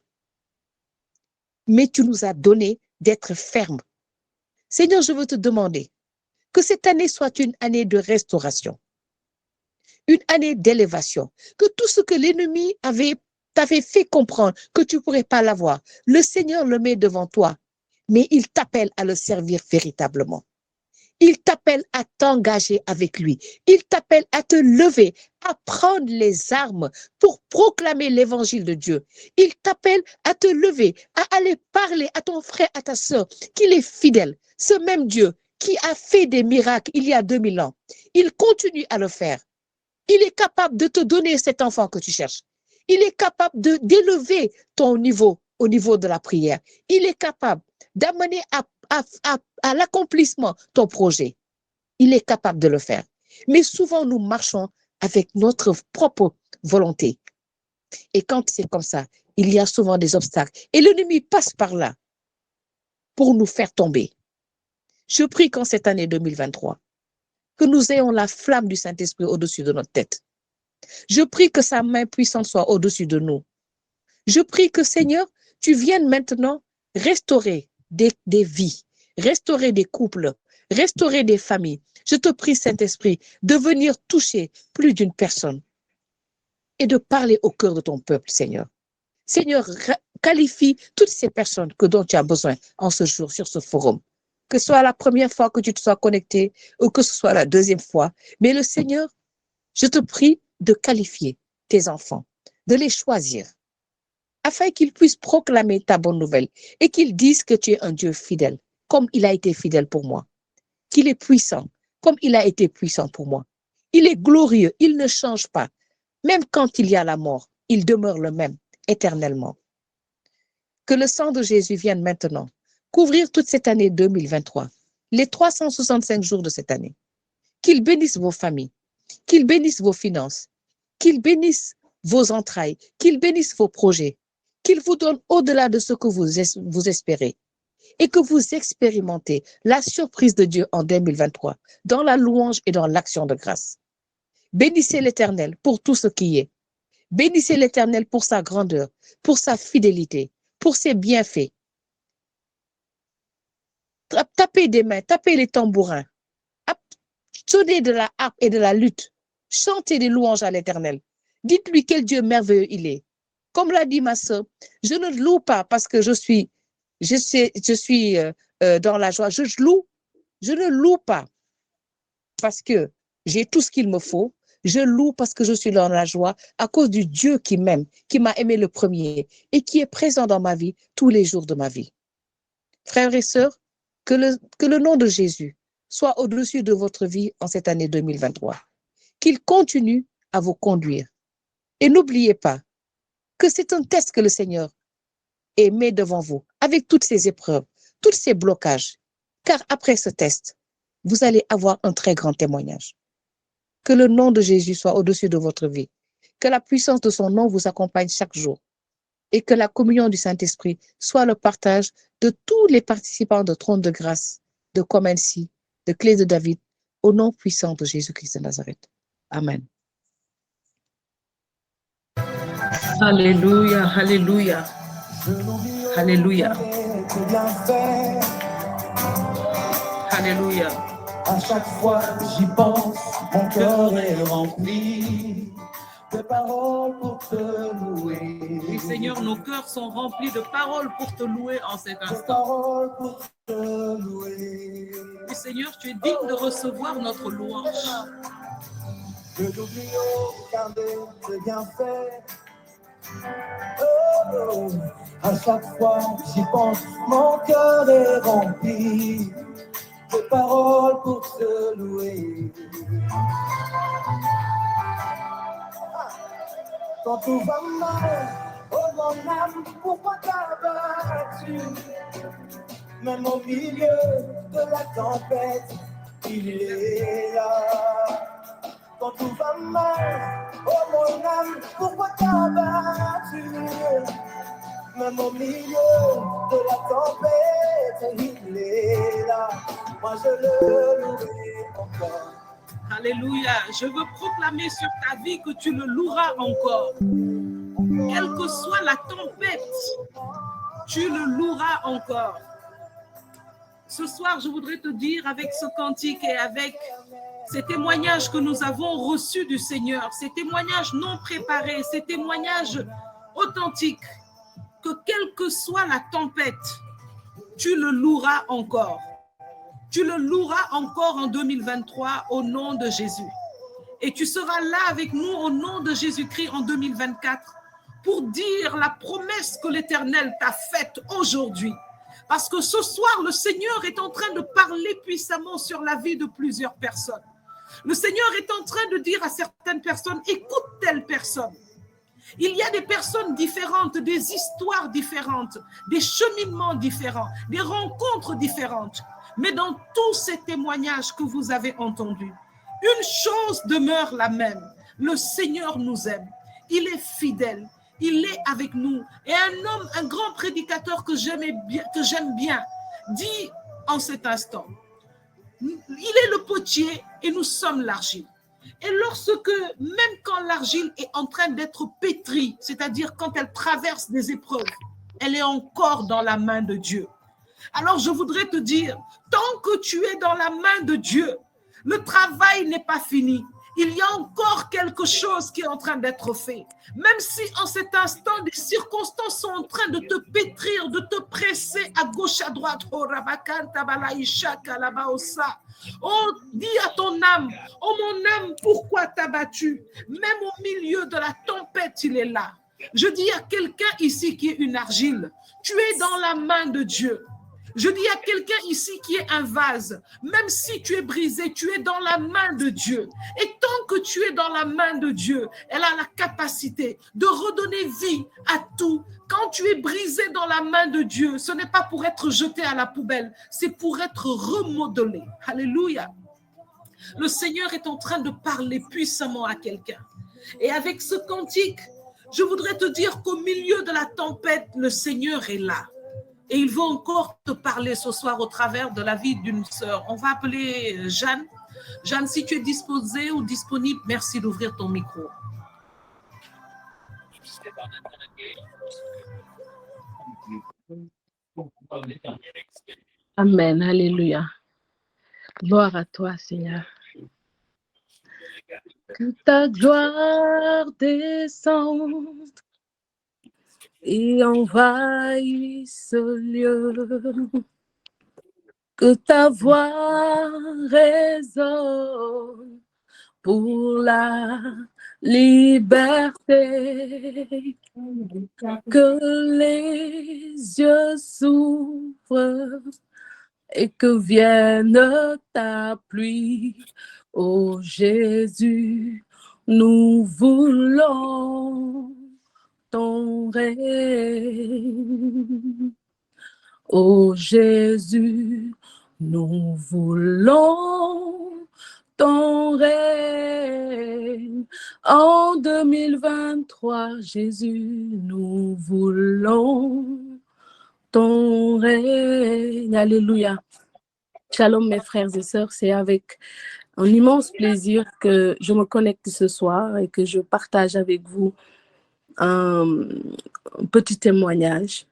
Mais tu nous as donné d'être fermes. Seigneur, je veux te demander que cette année soit une année de restauration, une année d'élévation, que tout ce que l'ennemi t'avait fait comprendre que tu ne pourrais pas l'avoir, le Seigneur le met devant toi, mais il t'appelle à le servir véritablement. Il t'appelle à t'engager avec lui. Il t'appelle à te lever, à prendre les armes pour proclamer l'évangile de Dieu. Il t'appelle à te lever, à aller parler à ton frère, à ta sœur, qu'il est fidèle. Ce même Dieu qui a fait des miracles il y a 2000 ans, il continue à le faire. Il est capable de te donner cet enfant que tu cherches. Il est capable d'élever ton niveau au niveau de la prière. Il est capable d'amener à l'accomplissement ton projet. Il est capable de le faire. Mais souvent, nous marchons avec notre propre volonté. Et quand c'est comme ça, il y a souvent des obstacles. Et l'ennemi passe par là pour nous faire tomber. Je prie qu'en cette année 2023, que nous ayons la flamme du Saint-Esprit au-dessus de notre tête. Je prie que sa main puissante soit au-dessus de nous. Je prie que, Seigneur, tu viennes maintenant restaurer des vies, restaurer des couples, restaurer des familles. Je te prie, Saint-Esprit, de venir toucher plus d'une personne et de parler au cœur de ton peuple, Seigneur. Seigneur, qualifie toutes ces personnes dont tu as besoin en ce jour sur ce forum. Que ce soit la première fois que tu te sois connecté ou que ce soit la deuxième fois. Mais le Seigneur, je te prie de qualifier tes enfants, de les choisir, afin qu'ils puissent proclamer ta bonne nouvelle et qu'ils disent que tu es un Dieu fidèle, comme il a été fidèle pour moi, qu'il est puissant, comme il a été puissant pour moi. Il est glorieux, il ne change pas. Même quand il y a la mort, il demeure le même, éternellement. Que le sang de Jésus vienne maintenant couvrir toute cette année 2023, les 365 jours de cette année. Qu'il bénisse vos familles, qu'il bénisse vos finances, qu'il bénisse vos entrailles, qu'il bénisse vos projets, qu'il vous donne au-delà de ce que vous espérez et que vous expérimentez la surprise de Dieu en 2023 dans la louange et dans l'action de grâce. Bénissez l'Éternel pour tout ce qui est. Bénissez l'Éternel pour sa grandeur, pour sa fidélité, pour ses bienfaits. Tapez des mains, tapez les tambourins, sonnez de la harpe et de la lutte, chantez des louanges à l'Éternel. Dites-lui quel Dieu merveilleux il est. Comme l'a dit ma sœur, je ne loue pas parce que je suis dans la joie. Je ne loue pas parce que j'ai tout ce qu'il me faut. Je loue parce que je suis dans la joie à cause du Dieu qui m'aime, qui m'a aimé le premier et qui est présent dans ma vie tous les jours de ma vie. Frères et sœurs, que le nom de Jésus soit au-dessus de votre vie en cette année 2023. Qu'il continue à vous conduire. Et n'oubliez pas que c'est un test que le Seigneur met devant vous avec toutes ces épreuves, tous ces blocages. Car après ce test, vous allez avoir un très grand témoignage. Que le nom de Jésus soit au-dessus de votre vie. Que la puissance de son nom vous accompagne chaque jour. Et que la communion du Saint-Esprit soit le partage de tous les participants de Trône de Grâce, de Comency, de Clé de David, au nom puissant de Jésus-Christ de Nazareth. Amen. Alléluia, alléluia, alléluia, alléluia. À chaque fois j'y pense, mon cœur est rempli de paroles pour te louer. Oui, Seigneur, nos cœurs sont remplis de paroles pour te louer en cet De instant. paroles pour te louer. Oui, Seigneur, tu es digne de recevoir notre louange. Je n'oublie aucun de tes bienfaits. Oh, à chaque fois j'y pense, mon cœur est rempli de paroles pour te louer. Quand tout va mal, oh mon âme, pourquoi t'as battu? Même au milieu de la tempête, il est là. Quand tout va mal, oh mon âme, pourquoi t'as battu? Même au milieu de la tempête, il est là. Moi je le louerai encore. Alléluia. Je veux proclamer sur ta vie que tu le loueras encore. Quelle que soit la tempête, tu le loueras encore. Ce soir, je voudrais te dire avec ce cantique et avec ces témoignages que nous avons reçus du Seigneur, ces témoignages non préparés, ces témoignages authentiques, que quelle que soit la tempête, tu le loueras encore. Tu le loueras encore en 2023 au nom de Jésus. Et tu seras là avec nous au nom de Jésus-Christ en 2024 pour dire la promesse que l'Éternel t'a faite aujourd'hui. Parce que ce soir, le Seigneur est en train de parler puissamment sur la vie de plusieurs personnes. Le Seigneur est en train de dire à certaines personnes, écoute telle personne. Il y a des personnes différentes, des histoires différentes, des cheminements différents, des rencontres différentes. Mais dans tous ces témoignages que vous avez entendus, une chose demeure la même. Le Seigneur nous aime. Il est fidèle. Il est avec nous. Et un grand prédicateur que j'aime bien, dit en cet instant, il est le potier et nous sommes l'argile. Et lorsque, même quand l'argile est en train d'être pétrie, c'est-à-dire quand elle traverse des épreuves, elle est encore dans la main de Dieu. Alors je voudrais te dire, tant que tu es dans la main de Dieu, le travail n'est pas fini. Il y a encore quelque chose qui est en train d'être fait. Même si en cet instant, des circonstances sont en train de te pétrir, de te presser à gauche, à droite. Oh, dis à ton âme, oh mon âme, pourquoi t'as battu? Même au milieu de la tempête, il est là. Je dis à quelqu'un ici qui est une argile, tu es dans la main de Dieu. Je dis à quelqu'un ici qui est un vase, même si tu es brisé, tu es dans la main de Dieu. Et tant que tu es dans la main de Dieu, elle a la capacité de redonner vie à tout. Quand tu es brisé dans la main de Dieu, ce n'est pas pour être jeté à la poubelle, c'est pour être remodelé. Alléluia. Le Seigneur est en train de parler puissamment à quelqu'un. Et avec ce cantique, je voudrais te dire qu'au milieu de la tempête, le Seigneur est là. Et il veut encore te parler ce soir au travers de la vie d'une sœur. On va appeler Jeanne. Jeanne, si tu es disposée ou disponible, merci d'ouvrir ton micro. Amen, alléluia. Gloire à toi, Seigneur. Que ta gloire descende et envahisse ce lieu. Que ta voix résonne pour la liberté. Que les yeux s'ouvrent et que vienne ta pluie. Ô Jésus, nous voulons ton règne. Ô Jésus, nous voulons ton règne. En 2023, Jésus, nous voulons ton règne. Alléluia. Shalom mes frères et sœurs, c'est avec un immense plaisir que je me connecte ce soir et que je partage avec vous un petit témoignage.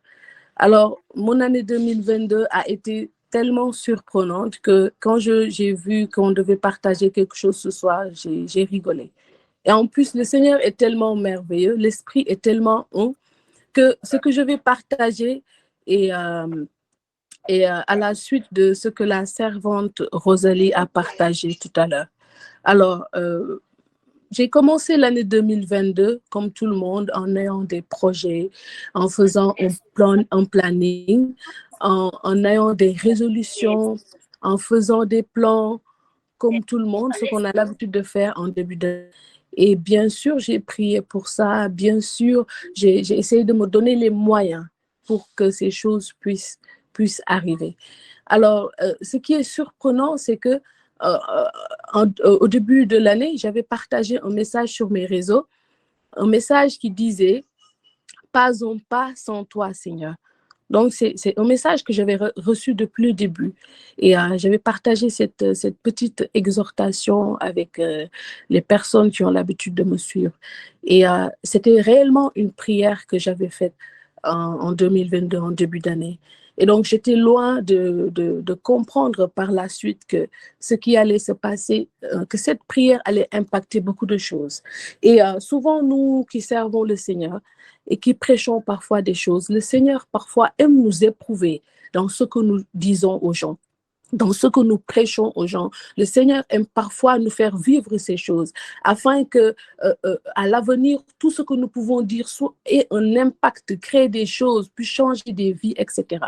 Alors, mon année 2022 a été tellement surprenante que quand j'ai vu qu'on devait partager quelque chose ce soir, j'ai rigolé. Et en plus, le Seigneur est tellement merveilleux, l'Esprit est tellement bon que ce que je vais partager est à la suite de ce que la servante Rosalie a partagé tout à l'heure. Alors, j'ai commencé l'année 2022, comme tout le monde, en ayant des projets, en faisant un planning, en ayant des résolutions, en faisant des plans, comme tout le monde, ce qu'on a l'habitude de faire en début d'année. Et bien sûr, j'ai prié pour ça. Bien sûr, j'ai essayé de me donner les moyens pour que ces choses puissent arriver. Alors, ce qui est surprenant, c'est que au début de l'année, j'avais partagé un message sur mes réseaux, un message qui disait « Pas un pas sans toi, Seigneur ». Donc, c'est un message que j'avais reçu depuis le début. Et j'avais partagé cette petite exhortation avec les personnes qui ont l'habitude de me suivre. Et c'était réellement une prière que j'avais faite en 2022, en début d'année. Et donc, j'étais loin de comprendre par la suite que ce qui allait se passer, que cette prière allait impacter beaucoup de choses. Et souvent, nous qui servons le Seigneur et qui prêchons parfois des choses, le Seigneur parfois aime nous éprouver dans ce que nous disons aux gens. Dans ce que nous prêchons aux gens, le Seigneur aime parfois nous faire vivre ces choses afin que à l'avenir, tout ce que nous pouvons dire ait un impact, crée des choses, puis changer des vies, etc.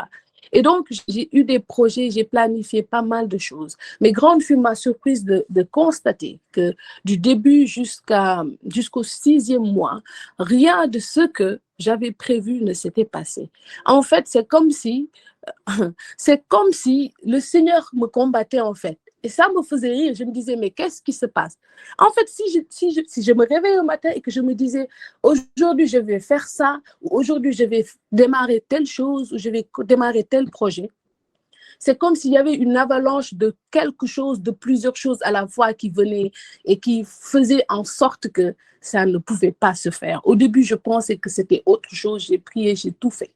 Et donc, j'ai eu des projets, j'ai planifié pas mal de choses. Mais grande fut ma surprise de constater que du début jusqu'au 6e mois, rien de ce que j'avais prévu ne s'était passé. En fait, c'est comme si le Seigneur me combattait en fait. Et ça me faisait rire. Je me disais, mais qu'est-ce qui se passe? En fait, si je me réveille au matin et que je me disais, aujourd'hui, je vais faire ça, ou aujourd'hui, je vais démarrer telle chose, ou je vais démarrer tel projet, c'est comme s'il y avait une avalanche de quelque chose, de plusieurs choses à la fois qui venaient et qui faisaient en sorte que ça ne pouvait pas se faire. Au début, je pensais que c'était autre chose. J'ai prié, j'ai tout fait.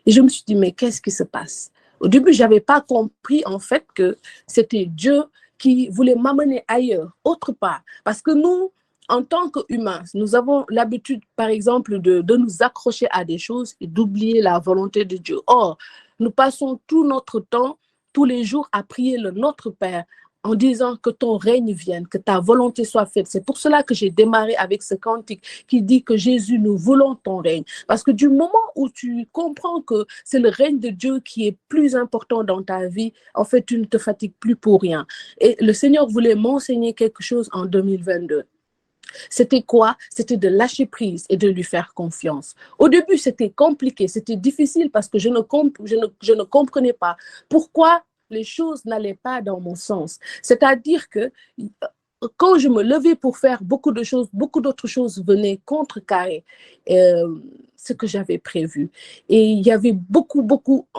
Et je me suis dit, mais qu'est-ce qui se passe? Au début, je n'avais pas compris en fait que c'était Dieu qui voulait m'amener ailleurs, autre part. Parce que nous, en tant qu'humains, nous avons l'habitude, par exemple, de nous accrocher à des choses et d'oublier la volonté de Dieu. Or, nous passons tout notre temps, tous les jours, à prier le Notre Père en disant que ton règne vienne, que ta volonté soit faite. C'est pour cela que j'ai démarré avec ce cantique qui dit que Jésus, nous voulons ton règne. Parce que du moment où tu comprends que c'est le règne de Dieu qui est plus important dans ta vie, en fait, tu ne te fatigues plus pour rien. Et le Seigneur voulait m'enseigner quelque chose en 2022. C'était quoi? C'était de lâcher prise et de lui faire confiance. Au début, c'était compliqué, c'était difficile parce que je ne comprenais pas pourquoi les choses n'allaient pas dans mon sens. C'est-à-dire que quand je me levais pour faire beaucoup de choses, beaucoup d'autres choses venaient contrecarrer ce que j'avais prévu. Et il y avait beaucoup,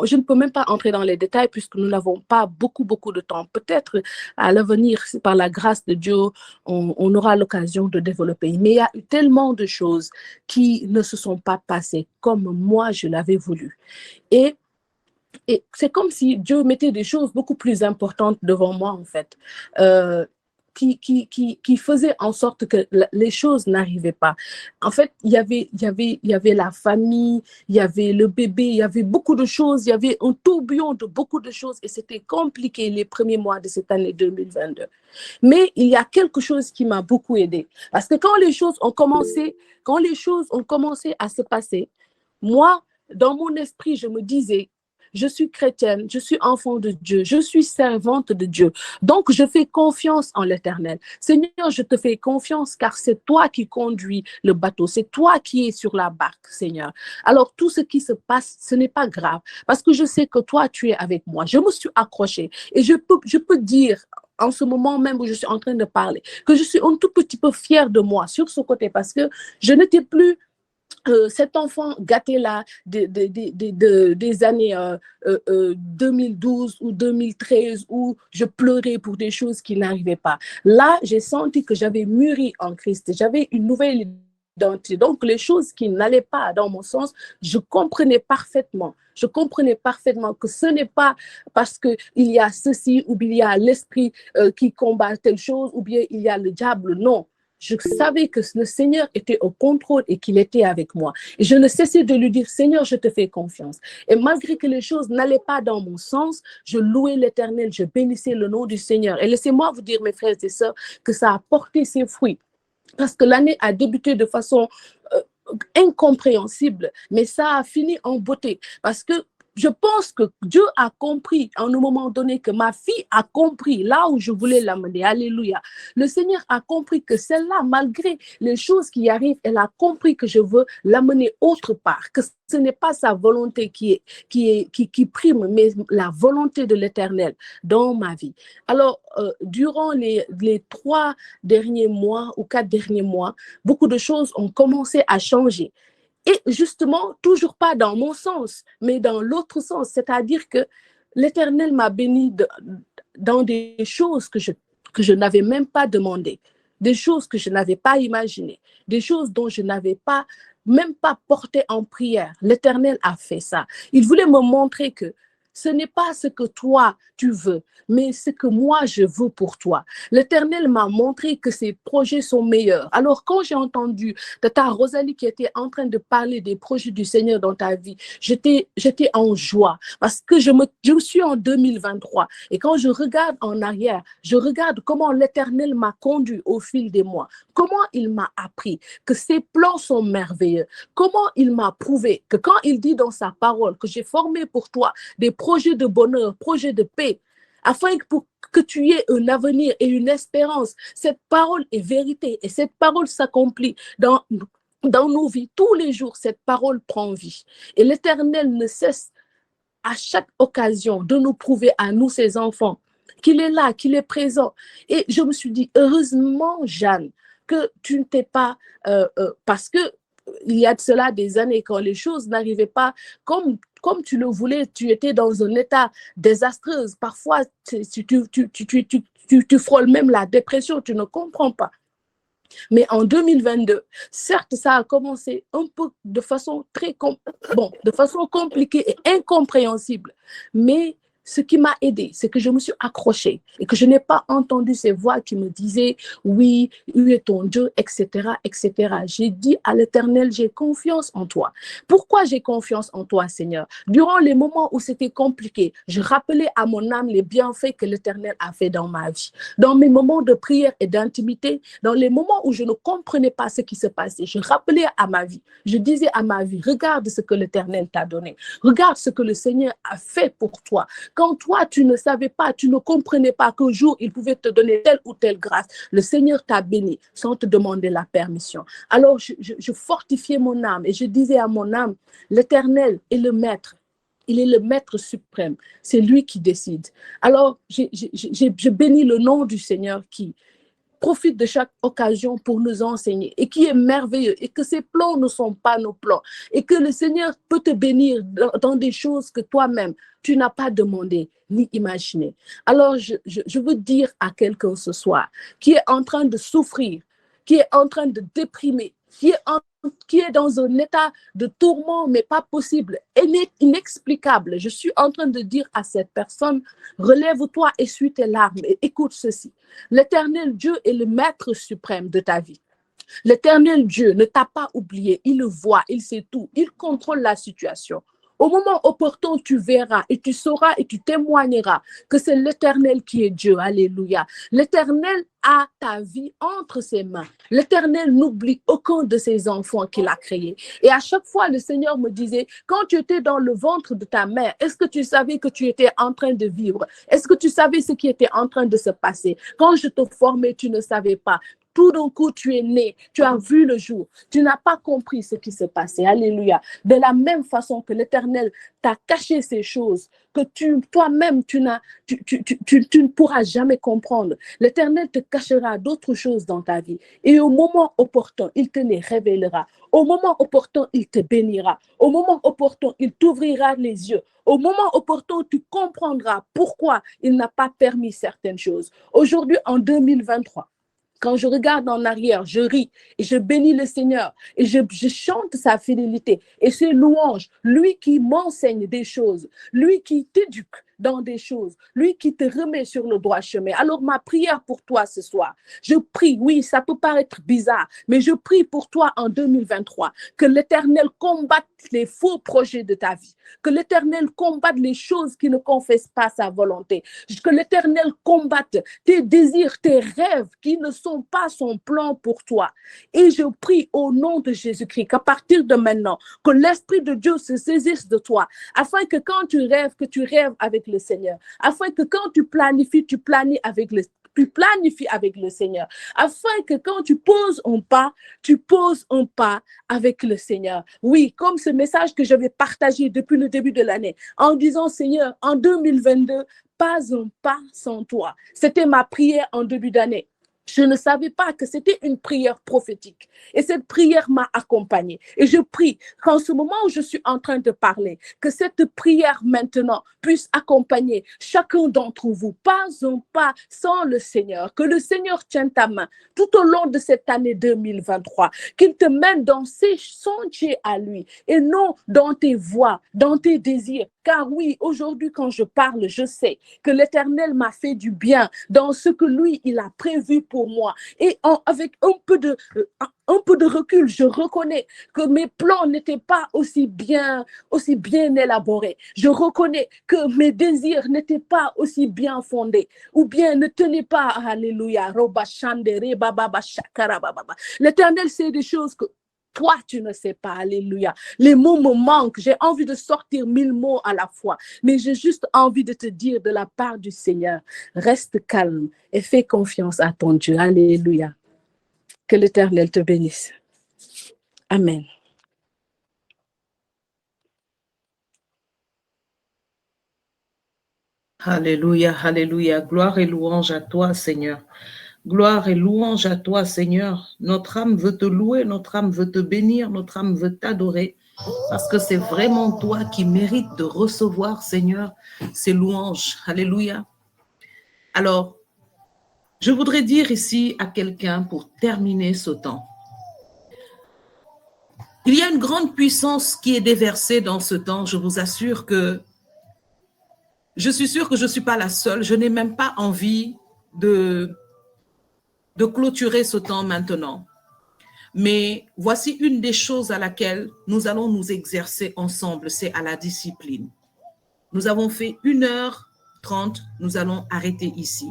je ne peux même pas entrer dans les détails puisque nous n'avons pas beaucoup de temps. Peut-être à l'avenir, par la grâce de Dieu, on aura l'occasion de développer. Mais il y a eu tellement de choses qui ne se sont pas passées comme moi je l'avais voulu. Et c'est comme si Dieu mettait des choses beaucoup plus importantes devant moi, en fait, qui faisaient en sorte que les choses n'arrivaient pas. En fait, il y avait la famille, il y avait le bébé, il y avait beaucoup de choses, il y avait un tourbillon de beaucoup de choses et c'était compliqué les premiers mois de cette année 2022. Mais il y a quelque chose qui m'a beaucoup aidée. Parce que quand les choses ont commencé à se passer, moi, dans mon esprit, je me disais, je suis chrétienne, je suis enfant de Dieu, je suis servante de Dieu. Donc, je fais confiance en l'Éternel. Seigneur, je te fais confiance car c'est toi qui conduis le bateau. C'est toi qui es sur la barque, Seigneur. Alors, tout ce qui se passe, ce n'est pas grave parce que je sais que toi, tu es avec moi. Je me suis accrochée et je peux dire en ce moment même où je suis en train de parler que je suis un tout petit peu fière de moi sur ce côté parce que je n'étais plus cet enfant gâté-là des années 2012 ou 2013 où je pleurais pour des choses qui n'arrivaient pas. Là, j'ai senti que j'avais mûri en Christ. J'avais une nouvelle identité. Donc, les choses qui n'allaient pas dans mon sens, je comprenais parfaitement. Je comprenais parfaitement que ce n'est pas parce qu'il y a ceci ou bien il y a l'esprit qui combat telle chose ou bien il y a le diable. Non. Je savais que le Seigneur était au contrôle et qu'il était avec moi. Et je ne cessais de lui dire, Seigneur, je te fais confiance. Et malgré que les choses n'allaient pas dans mon sens, je louais l'Éternel, je bénissais le nom du Seigneur. Et laissez-moi vous dire, mes frères et sœurs, que ça a porté ses fruits. Parce que l'année a débuté de façon incompréhensible, mais ça a fini en beauté. Parce que je pense que Dieu a compris à un moment donné que ma fille a compris là où je voulais l'amener. Alléluia. Le Seigneur a compris que celle-là, malgré les choses qui arrivent, elle a compris que je veux l'amener autre part, que ce n'est pas sa volonté qui prime, mais la volonté de l'Éternel dans ma vie. Alors, durant les 3 derniers mois ou 4 derniers mois, beaucoup de choses ont commencé à changer. Et justement, toujours pas dans mon sens, mais dans l'autre sens. C'est-à-dire que l'Éternel m'a béni dans des choses que je n'avais même pas demandées, des choses que je n'avais pas imaginées, des choses dont je n'avais même pas porté en prière. L'Éternel a fait ça. Il voulait me montrer que ce n'est pas ce que toi tu veux, mais ce que moi je veux pour toi. L'Éternel m'a montré que ses projets sont meilleurs. Alors quand j'ai entendu Tata Rosalie qui était en train de parler des projets du Seigneur dans ta vie, j'étais en joie parce que je suis en 2023 et quand je regarde en arrière, je regarde comment l'Éternel m'a conduit au fil des mois, comment il m'a appris que ses plans sont merveilleux, comment il m'a prouvé que quand il dit dans sa parole que j'ai formé pour toi des projets de bonheur, projets de paix, afin que tu aies un avenir et une espérance. Cette parole est vérité et cette parole s'accomplit dans nos vies. Tous les jours, cette parole prend vie. Et l'Éternel ne cesse à chaque occasion de nous prouver à nous, ses enfants, qu'il est là, qu'il est présent. Et je me suis dit, heureusement, Jeanne, que tu ne t'es pas... parce que il y a de cela des années, quand les choses n'arrivaient pas comme tu le voulais, tu étais dans un état désastreux. Parfois, tu frôles même la dépression, tu ne comprends pas. Mais en 2022, certes, ça a commencé un peu de façon de façon compliquée et incompréhensible. Mais ce qui m'a aidé, c'est que je me suis accrochée et que je n'ai pas entendu ces voix qui me disaient « oui, où est ton Dieu, etc. etc. » J'ai dit à l'Éternel, j'ai confiance en toi. Pourquoi j'ai confiance en toi, Seigneur? Durant les moments où c'était compliqué, je rappelais à mon âme les bienfaits que l'Éternel a fait dans ma vie. Dans mes moments de prière et d'intimité, dans les moments où je ne comprenais pas ce qui se passait, je rappelais à ma vie, je disais à ma vie, regarde ce que l'Éternel t'a donné. Regarde ce que le Seigneur a fait pour toi. Quand toi, tu ne savais pas, tu ne comprenais pas qu'un jour, il pouvait te donner telle ou telle grâce, le Seigneur t'a béni sans te demander la permission. Alors, je fortifiais mon âme et je disais à mon âme, l'Éternel est le Maître. Il est le Maître suprême. C'est lui qui décide. Alors, je bénis le nom du Seigneur qui profite de chaque occasion pour nous enseigner et qui est merveilleux et que ses plans ne sont pas nos plans et que le Seigneur peut te bénir dans des choses que toi-même, tu n'as pas demandé ni imaginé. Alors, je veux dire à quelqu'un ce soir qui est en train de souffrir, qui est en train de déprimer, qui est dans un état de tourment, mais pas possible, inexplicable. Je suis en train de dire à cette personne, relève-toi, essuie tes larmes et écoute ceci. L'Éternel Dieu est le Maître suprême de ta vie. L'Éternel Dieu ne t'a pas oublié, il le voit, il sait tout, il contrôle la situation. Au moment opportun, tu verras et tu sauras et tu témoigneras que c'est l'Éternel qui est Dieu. Alléluia. L'Éternel a ta vie entre ses mains. L'Éternel n'oublie aucun de ses enfants qu'il a créés. Et à chaque fois, le Seigneur me disait, quand tu étais dans le ventre de ta mère, est-ce que tu savais que tu étais en train de vivre? Est-ce que tu savais ce qui était en train de se passer? Quand je te formais, tu ne savais pas. Tout d'un coup, tu es né, tu as vu le jour, tu n'as pas compris ce qui s'est passé. Alléluia. De la même façon que l'Éternel t'a caché ces choses, que toi-même, tu ne pourras jamais comprendre. L'Éternel te cachera d'autres choses dans ta vie. Et au moment opportun, il te les révélera. Au moment opportun, il te bénira. Au moment opportun, il t'ouvrira les yeux. Au moment opportun, tu comprendras pourquoi il n'a pas permis certaines choses. Aujourd'hui, en 2023, quand je regarde en arrière, je ris et je bénis le Seigneur et je chante sa fidélité et ses louanges. Lui qui m'enseigne des choses, lui qui t'éduque dans des choses, lui qui te remet sur le droit chemin. Alors ma prière pour toi ce soir, je prie, oui, ça peut paraître bizarre, mais je prie pour toi en 2023, que l'Éternel combatte les faux projets de ta vie, que l'Éternel combatte les choses qui ne confessent pas sa volonté, que l'Éternel combatte tes désirs, tes rêves qui ne sont pas son plan pour toi. Et je prie au nom de Jésus-Christ qu'à partir de maintenant, que l'Esprit de Dieu se saisisse de toi, afin que quand tu rêves, que tu rêves avec le Seigneur, afin que quand tu planifies, tu planifies avec le Seigneur, afin que quand tu poses un pas avec le Seigneur. Oui, comme ce message que j'avais partagé depuis le début de l'année, en disant, Seigneur, en 2022, pas un pas sans toi. C'était ma prière en début d'année. Je ne savais pas que c'était une prière prophétique. Et cette prière m'a accompagnée. Et je prie qu'en ce moment où je suis en train de parler, que cette prière maintenant puisse accompagner chacun d'entre vous, pas un pas sans le Seigneur. Que le Seigneur tienne ta main tout au long de cette année 2023. Qu'il te mène dans ses sentiers à lui et non dans tes voies, dans tes désirs. Car oui, aujourd'hui, quand je parle, je sais que l'Éternel m'a fait du bien dans ce que lui, il a prévu pour moi. Et avec un peu de recul, je reconnais que mes plans n'étaient pas aussi bien élaborés. Je reconnais que mes désirs n'étaient pas aussi bien fondés ou bien ne tenaient pas. Alléluia. L'Éternel sait des choses que toi, tu ne sais pas. Alléluia. Les mots me manquent. J'ai envie de sortir 1000 mots à la fois. Mais j'ai juste envie de te dire de la part du Seigneur, reste calme et fais confiance à ton Dieu. Alléluia. Que l'Éternel te bénisse. Amen. Alléluia, alléluia. Gloire et louange à toi, Seigneur. Gloire et louange à toi, Seigneur. Notre âme veut te louer, notre âme veut te bénir, notre âme veut t'adorer, parce que c'est vraiment toi qui mérites de recevoir, Seigneur, ces louanges. Alléluia. Alors, je voudrais dire ici à quelqu'un pour terminer ce temps. Il y a une grande puissance qui est déversée dans ce temps. Je vous assure que je suis sûre que je ne suis pas la seule. Je n'ai même pas envie de clôturer ce temps maintenant. Mais voici une des choses à laquelle nous allons nous exercer ensemble, c'est à la discipline. Nous avons fait 1h30, nous allons arrêter ici.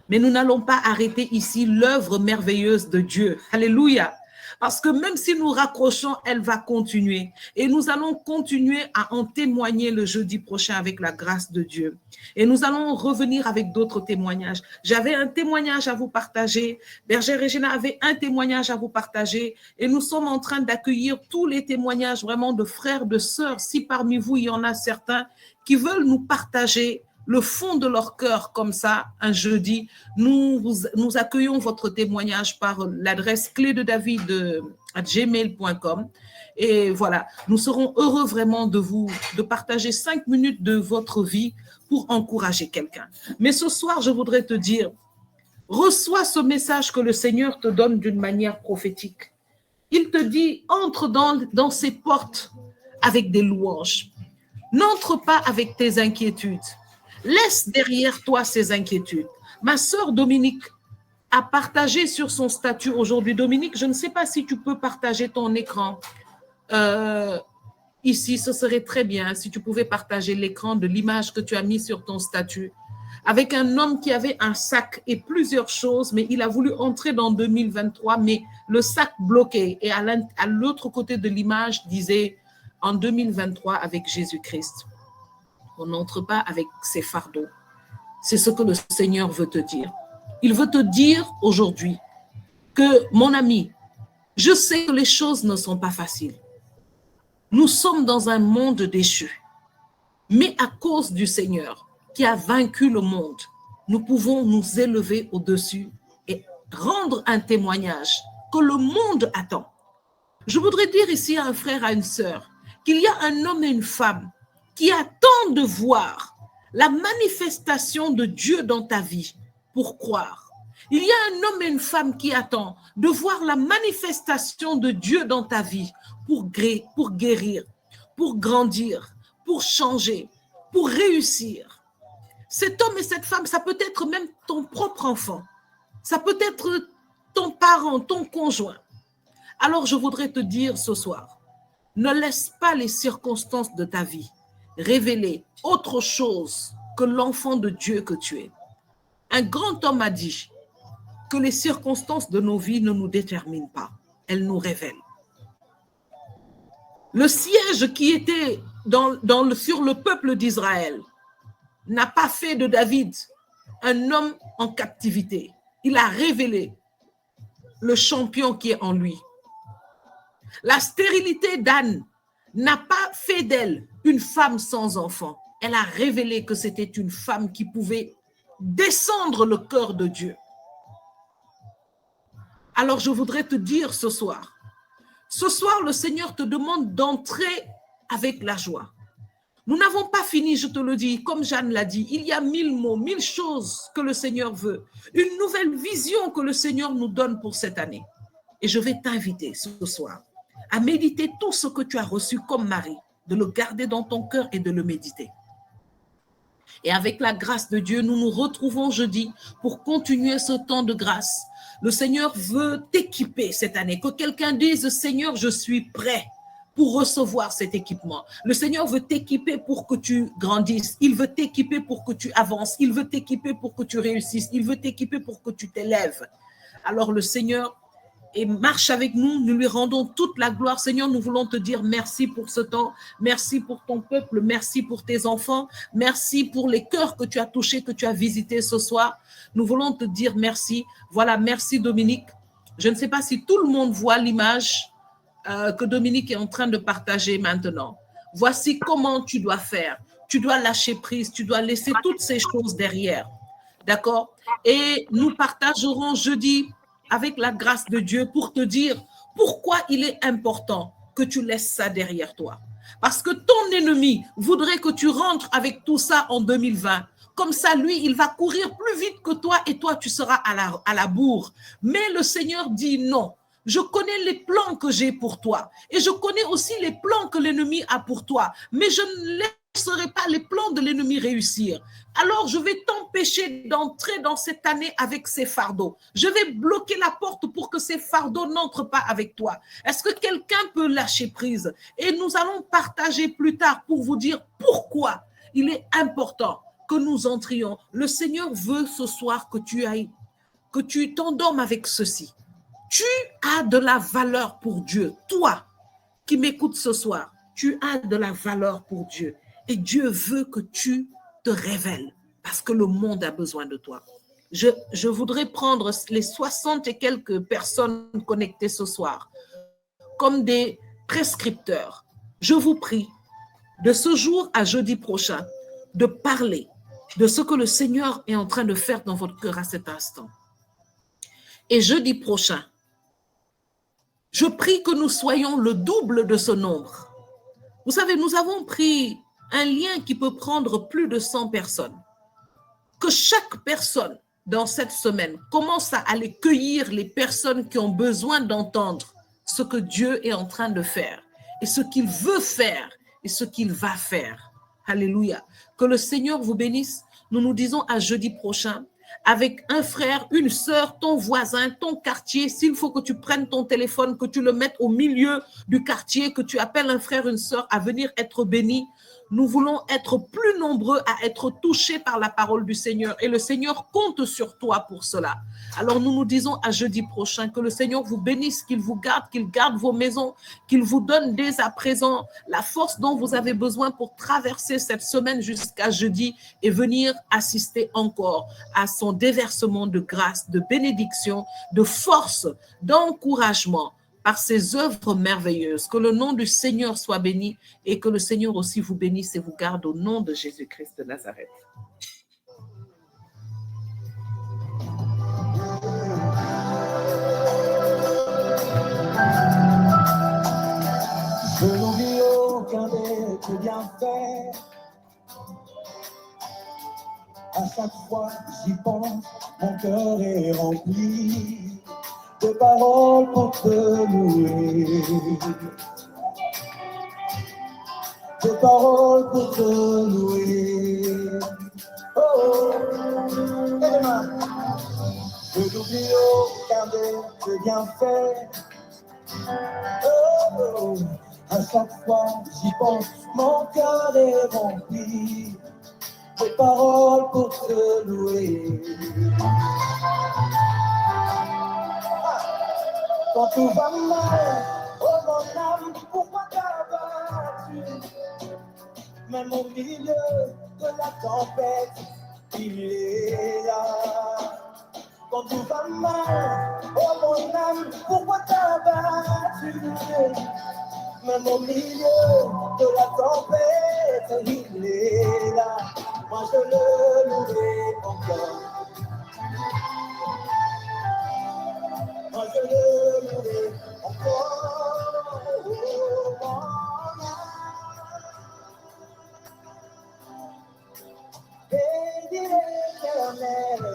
Mais nous n'allons pas arrêter ici l'œuvre merveilleuse de Dieu. Alléluia. Parce que même si nous raccrochons, elle va continuer. Et nous allons continuer à en témoigner le jeudi prochain avec la grâce de Dieu. Et nous allons revenir avec d'autres témoignages. J'avais un témoignage à vous partager. Bergère Regina avait un témoignage à vous partager. Et nous sommes en train d'accueillir tous les témoignages vraiment de frères, de sœurs. Si parmi vous, il y en a certains qui veulent nous partager le fond de leur cœur comme ça, un jeudi, nous accueillons votre témoignage par l'adresse clédedavid@gmail.com. Et voilà, nous serons heureux vraiment de partager 5 minutes de votre vie pour encourager quelqu'un. Mais ce soir, je voudrais te dire, reçois ce message que le Seigneur te donne d'une manière prophétique. Il te dit, entre dans ces portes avec des louanges. N'entre pas avec tes inquiétudes. Laisse derrière toi ces inquiétudes. Ma sœur Dominique a partagé sur son statut aujourd'hui. Dominique, je ne sais pas si tu peux partager ton écran. Ici, ce serait très bien si tu pouvais partager l'écran de l'image que tu as mis sur ton statut avec un homme qui avait un sac et plusieurs choses, mais il a voulu entrer dans 2023, mais le sac bloqué. Et à l'autre côté de l'image disait en 2023 avec Jésus-Christ. On n'entre pas avec ses fardeaux. C'est ce que le Seigneur veut te dire. Il veut te dire aujourd'hui que, mon ami, je sais que les choses ne sont pas faciles. Nous sommes dans un monde déchu. Mais à cause du Seigneur qui a vaincu le monde, nous pouvons nous élever au-dessus et rendre un témoignage que le monde attend. Je voudrais dire ici à un frère, à une sœur, qu'il y a un homme et une femme qui attend de voir la manifestation de Dieu dans ta vie pour croire. Il y a un homme et une femme qui attend de voir la manifestation de Dieu dans ta vie pour guérir, pour grandir, pour changer, pour réussir. Cet homme et cette femme, ça peut être même ton propre enfant. Ça peut être ton parent, ton conjoint. Alors je voudrais te dire ce soir, ne laisse pas les circonstances de ta vie révéler autre chose que l'enfant de Dieu que tu es. Un grand homme a dit que les circonstances de nos vies ne nous déterminent pas, elles nous révèlent. Le siège qui était sur le peuple d'Israël n'a pas fait de David un homme en captivité. Il a révélé le champion qui est en lui. La stérilité d'Anne n'a pas fait d'elle une femme sans enfant. Elle a révélé que c'était une femme qui pouvait descendre le cœur de Dieu. Alors je voudrais te dire ce soir, le Seigneur te demande d'entrer avec la joie. Nous n'avons pas fini, je te le dis, comme Jeanne l'a dit, il y a 1000 mots, 1000 choses que le Seigneur veut, une nouvelle vision que le Seigneur nous donne pour cette année. Et je vais t'inviter ce soir à méditer tout ce que tu as reçu comme Marie, de le garder dans ton cœur et de le méditer. Et avec la grâce de Dieu, nous nous retrouvons jeudi pour continuer ce temps de grâce. Le Seigneur veut t'équiper cette année. Que quelqu'un dise, Seigneur, je suis prêt pour recevoir cet équipement. Le Seigneur veut t'équiper pour que tu grandisses. Il veut t'équiper pour que tu avances. Il veut t'équiper pour que tu réussisses. Il veut t'équiper pour que tu t'élèves. Alors le Seigneur marche avec nous. Nous lui rendons toute la gloire. Seigneur, nous voulons te dire merci pour ce temps. Merci pour ton peuple. Merci pour tes enfants. Merci pour les cœurs que tu as touchés, que tu as visités ce soir. Nous voulons te dire merci. Voilà, merci Dominique. Je ne sais pas si tout le monde voit l'image que Dominique est en train de partager maintenant. Voici comment tu dois faire. Tu dois lâcher prise, tu dois laisser toutes ces choses derrière. D'accord? Et nous partagerons jeudi avec la grâce de Dieu pour te dire pourquoi il est important que tu laisses ça derrière toi. Parce que ton ennemi voudrait que tu rentres avec tout ça en 2020. Comme ça, lui, il va courir plus vite que toi et toi, tu seras à la bourre. Mais le Seigneur dit non. Je connais les plans que j'ai pour toi et je connais aussi les plans que l'ennemi a pour toi, mais je ne laisserai pas les plans de l'ennemi réussir. Alors, je vais t'empêcher d'entrer dans cette année avec ces fardeaux. Je vais bloquer la porte pour que ces fardeaux n'entrent pas avec toi. Est-ce que quelqu'un peut lâcher prise? Et nous allons partager plus tard pour vous dire pourquoi il est important que nous entrions. Le Seigneur veut ce soir que tu t'endormes avec ceci. Tu as de la valeur pour Dieu. Toi qui m'écoutes ce soir, tu as de la valeur pour Dieu. Et Dieu veut que tu te révèles parce que le monde a besoin de toi. Je voudrais prendre les 60 et quelques personnes connectées ce soir comme des prescripteurs. Je vous prie de ce jour à jeudi prochain de parler de ce que le Seigneur est en train de faire dans votre cœur à cet instant. Et jeudi prochain, je prie que nous soyons le double de ce nombre. Vous savez, nous avons pris un lien qui peut prendre plus de 100 personnes. Que chaque personne dans cette semaine commence à aller cueillir les personnes qui ont besoin d'entendre ce que Dieu est en train de faire et ce qu'il veut faire et ce qu'il va faire. Alléluia. Que le Seigneur vous bénisse. Nous nous disons à jeudi prochain avec un frère, une sœur, ton voisin, ton quartier. S'il faut que tu prennes ton téléphone, que tu le mettes au milieu du quartier, que tu appelles un frère, une sœur à venir être béni. Nous voulons être plus nombreux à être touchés par la parole du Seigneur et le Seigneur compte sur toi pour cela. Alors nous nous disons à jeudi prochain que le Seigneur vous bénisse, qu'il vous garde, qu'il garde vos maisons, qu'il vous donne dès à présent la force dont vous avez besoin pour traverser cette semaine jusqu'à jeudi et venir assister encore à son déversement de grâce, de bénédiction, de force, d'encouragement par ses œuvres merveilleuses. Que le nom du Seigneur soit béni et que le Seigneur aussi vous bénisse et vous garde au nom de Jésus-Christ de Nazareth. Je n'oublie aucun de tes bienfaits. À chaque fois j'y pense, mon cœur est rempli de paroles pour te louer, de paroles pour te louer. Oh, et demain, je n'oublie aucun de tes bienfaits. Oh, à chaque fois j'y pense, mon cœur est rempli de paroles pour te louer. Quand tout va mal, oh mon âme, pourquoi t'as battu? Même au milieu de la tempête, il est là. Quand tout va mal, oh mon âme, pourquoi t'as battu? Même au milieu de la tempête, il est là. Moi je le louerai encore. Moi je le l'éternel.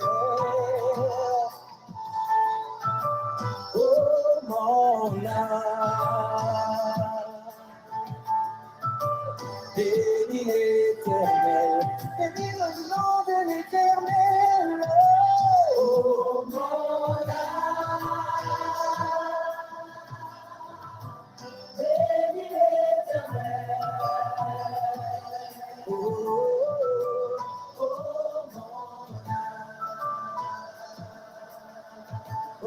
Oh mon âme, bénis l'éternel, bénis le nom de l'éternel. Oh mon âme, bénis l'éternel. Oh, oh, mon âme. Oh,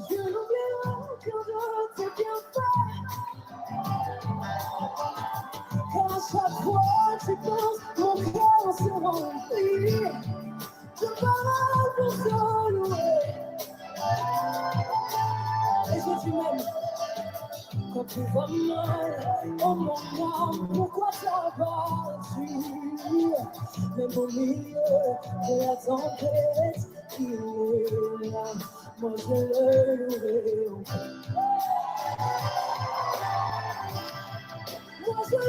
je n'oublierai aucun de tes bienfaits. Car à chaque fois que j'y pense, mon cœur se remplit de paroles pour te louer. Et je dis même, quand tu vas mal, oh mon âme, pourquoi t'as-tu? Même au milieu de la tempête, il est là, moi je le louerai. Moi je le